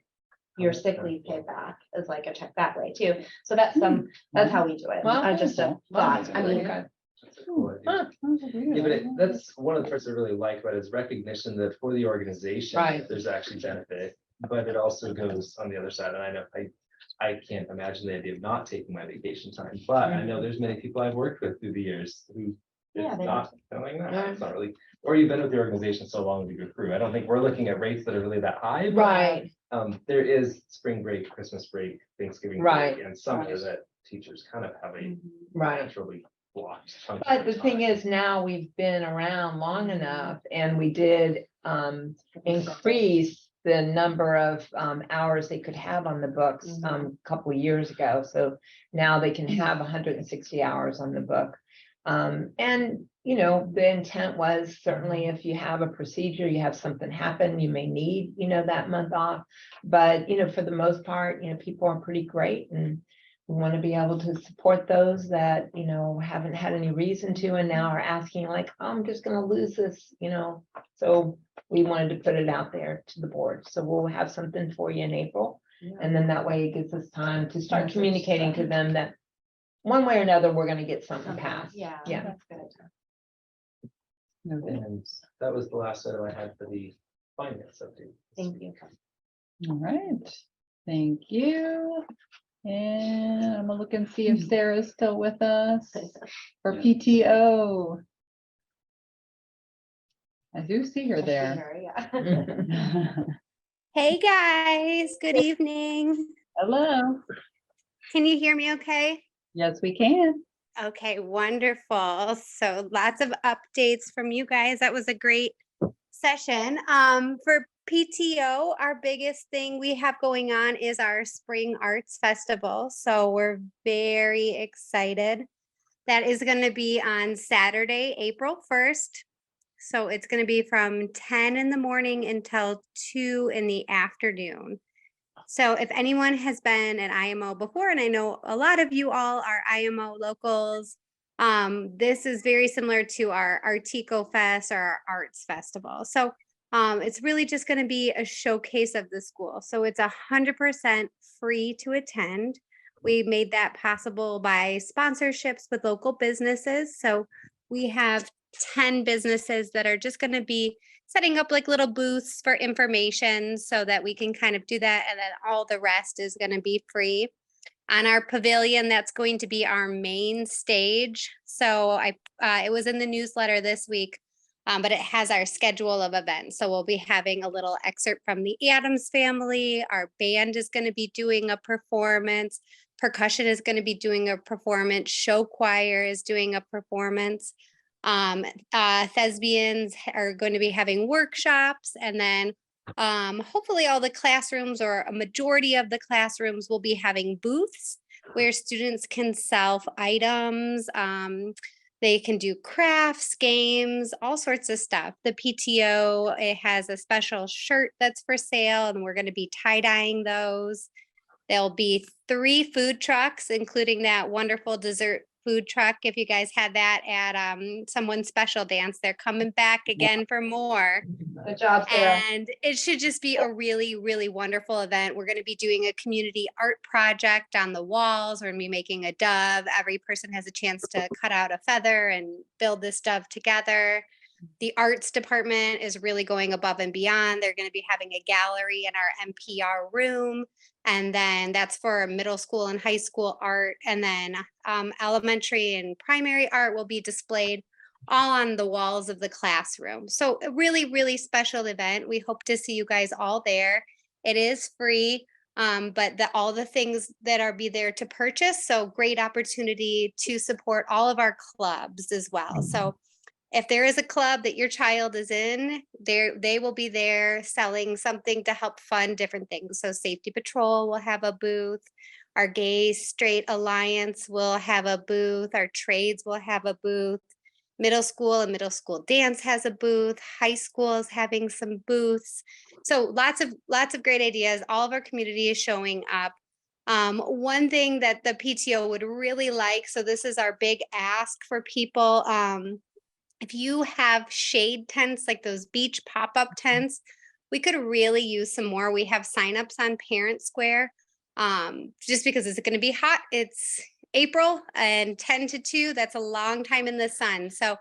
your sick leave paid back as like a check that way too. So that's how we do it. Well, Just a thought. I mean, That's a cool idea. Yeah, but that's one of the parts I really like about it is recognition that for the organization, Right. there's actually benefit, but it also goes on the other side. And I know I can't imagine the idea of not taking my vacation time, but I know there's many people I've worked with through the years who Yeah, it's they not, they're like, no, it's not really, or you've been with the organization so long to go through. I don't think we're looking at rates that are really that high. But, Right, there is spring break, Christmas break, Thanksgiving Right. break, and summer that teachers kind of have a right. naturally blocked. chunk of But the their thing time. is, now we've been around long enough and we did increase the number of hours they could have on the books a couple of years ago. So now they can have 160 hours on the book. And the intent was certainly if you have a procedure, you have something happen, you may need, that month off. But, for the most part, people are pretty great and we want to be able to support those that, haven't had any reason to and now are asking like, I'm just going to lose this, So we wanted to put it out there to the board. So we'll have something for you in April. And then that way it gives us time to start communicating to them that one way or another, we're going to get something passed. yeah, Yeah. that's good. And that was the last item I had for the finance update. Thank you. All right, thank you. And I'm gonna look and see if Sarah's still with us for PTO. I do see her there. Yeah. Hey, guys, good evening. Hello. Can you hear me okay? Yes, we can. Okay, wonderful. So lots of updates from you guys. That was a great session. For PTO, our biggest thing we have going on is our Spring Arts Festival. So we're very excited. That is going to be on Saturday, April 1st. So it's going to be from 10 in the morning until 2 in the afternoon. So if anyone has been at IMO before, and I know a lot of you all are IMO locals, This is very similar to our Artico Fest or our Arts Festival. So it's really just going to be a showcase of the school. So it's 100% free to attend. We made that possible by sponsorships with local businesses. So we have 10 businesses that are just going to be setting up like little booths for information so that we can kind of do that. And then all the rest is going to be free. On our pavilion, that's going to be our main stage. So it was in the newsletter this week, but it has our schedule of events. So we'll be having a little excerpt from the Addams Family. Our band is going to be doing a performance. Percussion is going to be doing a performance. Show choir is doing a performance. Thespians are going to be having workshops, and then hopefully all the classrooms or a majority of the classrooms will be having booths where students can sell items. They can do crafts, games, all sorts of stuff. The PTO, it has a special shirt that's for sale, and we're going to be tie-dyeing those. There'll be 3 food trucks, including that wonderful dessert food truck. If you guys had that at someone's special dance, they're coming back again for more. Good job, Sarah. And it should just be a really, really wonderful event. We're going to be doing a community art project on the walls. We're going to be making a dove. Every person has a chance to cut out a feather and build this dove together. The arts department is really going above and beyond. They're going to be having a gallery in our MPR room. And then that's for middle school and high school art. And then elementary and primary art will be displayed all on the walls of the classroom. So a really, really special event. We hope to see you guys all there. It is free, but all the things that are be there to purchase. So great opportunity to support all of our clubs as well. So if there is a club that your child is in, they will be there selling something to help fund different things. So Safety Patrol will have a booth. Our Gay Straight Alliance will have a booth. Our trades will have a booth. Middle school and middle school dance has a booth. High school is having some booths. So lots of great ideas. All of our community is showing up. One thing that the PTO would really like, so this is our big ask for people. If you have shade tents, like those beach pop-up tents, we could really use some more. We have signups on Parent Square, just because it's going to be hot. It's April and 10 to 2. That's a long time in the sun. So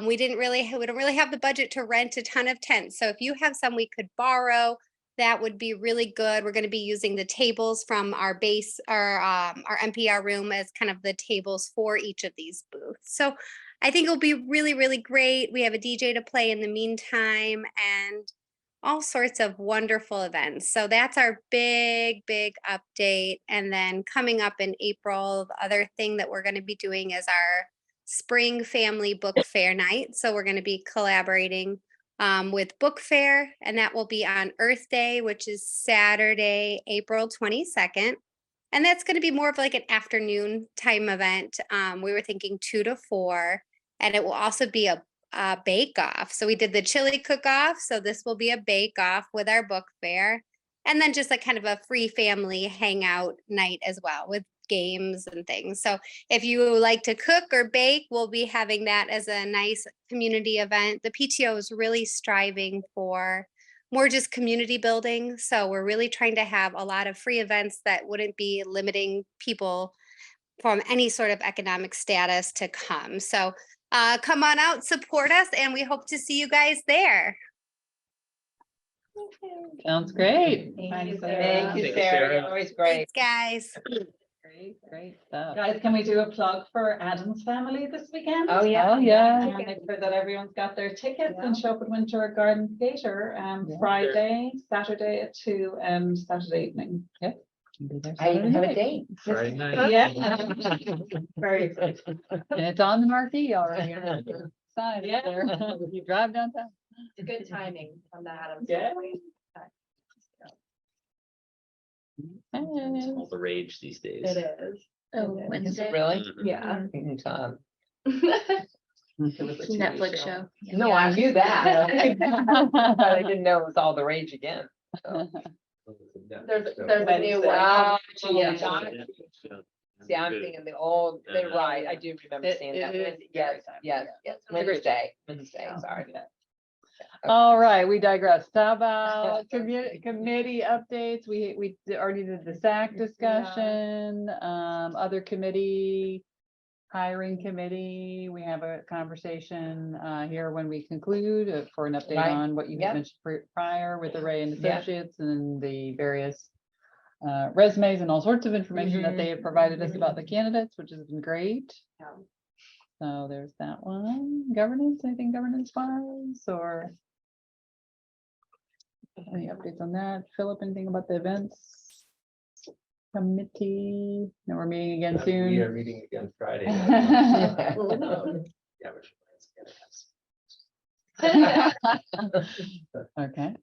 we don't really have the budget to rent a ton of tents. So if you have some we could borrow, that would be really good. We're going to be using the tables from our base, our MPR room as kind of the tables for each of these booths. So I think it'll be really, really great. We have a DJ to play in the meantime and all sorts of wonderful events. So that's our big, big update. And then coming up in April, the other thing that we're going to be doing is our Spring Family Book Fair night. So we're going to be collaborating with Book Fair, and that will be on Earth Day, which is Saturday, April 22nd. And that's going to be more of like an afternoon time event. We were thinking 2 to 4. And it will also be a bake-off. So we did the chili cook-off. So this will be a bake-off with our book fair. And then just like kind of a free family hangout night as well with games and things. So if you like to cook or bake, we'll be having that as a nice community event. The PTO is really striving for more just community building. So we're really trying to have a lot of free events that wouldn't be limiting people from any sort of economic status to come. So come on out, support us, and we hope to see you guys there. Sounds great. Thank you, Thank you, Thank you, Sarah. Sarah. You're always great. Thanks, guys. Great stuff. Guys, can we do a plug for Adam's Family this weekend? Oh, yeah. Oh, yeah. And make sure that everyone's got their tickets and show up at Winter Garden Theatre Friday, Saturday at 2 and Saturday evening. Yep. Be there I even have a Saturday date. Friday night. Yeah. Very excited. night. And it's on the marquee already. Sign Yeah. there. You drive downtown. Good timing on the Addams. Yeah. Family. All the rage these days. It is. Oh, Is it Wednesday. Really? Mhm. Yeah. Anytime. Netflix show. No, I knew that. But I didn't know it was all the rage again. So. There's a new one. Ah, Yeah. John. See, I'm Good. thinking the old, they're Yeah. right, I do remember It- seeing it that. is Wednesday. very Yes, time, yes, yeah. yes, a great Wednesday, Yeah. sorry. All right, we digressed. How about committee updates? We already did the SAC discussion, other committee, hiring committee. We have a conversation here when we conclude for an update Right. on what you Yep. had mentioned prior with Array and Yep. Associates and the various resumes and all sorts of information that Mhm. they have provided us about the candidates, which has been great. Yeah. So there's that one. Governance, anything governance wise or any updates on that? Philip, anything about the events committee? No, we're meeting again We are soon. meeting again Friday. Okay. Yeah, which- Okay.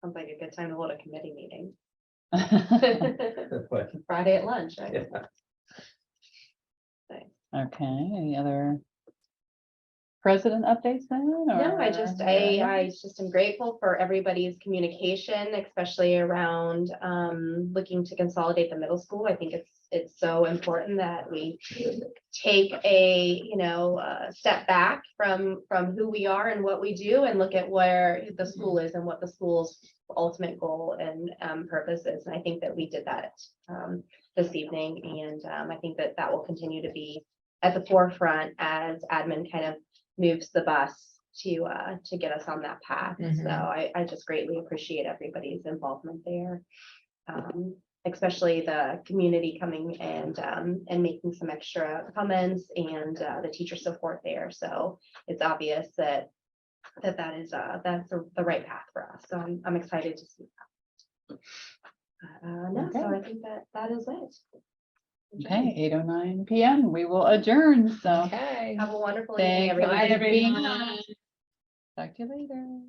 Sounds like a good time to hold a committee meeting. But, Friday at lunch, right? yeah. Okay, any other president updates then? No, I or- just, I just am grateful for everybody's communication, especially around looking to consolidate the middle school. I think it's so important that we take a, step back from who we are and what we do and look at where the school is and what the school's ultimate goal and purpose is. And I think that we did that this evening. And I think that that will continue to be at the forefront as admin kind of moves the bus to get us on that path. So Mhm. I just greatly appreciate everybody's involvement there. Especially the community coming and making some extra comments and the teacher support there. So it's obvious that is that's the right path for us. So I'm excited to see that. No, so I think that is it. Okay, 8:09 PM. We will adjourn. So Okay. Have a wonderful thanks evening, everybody. everybody for being everyone. on. Talk to you later.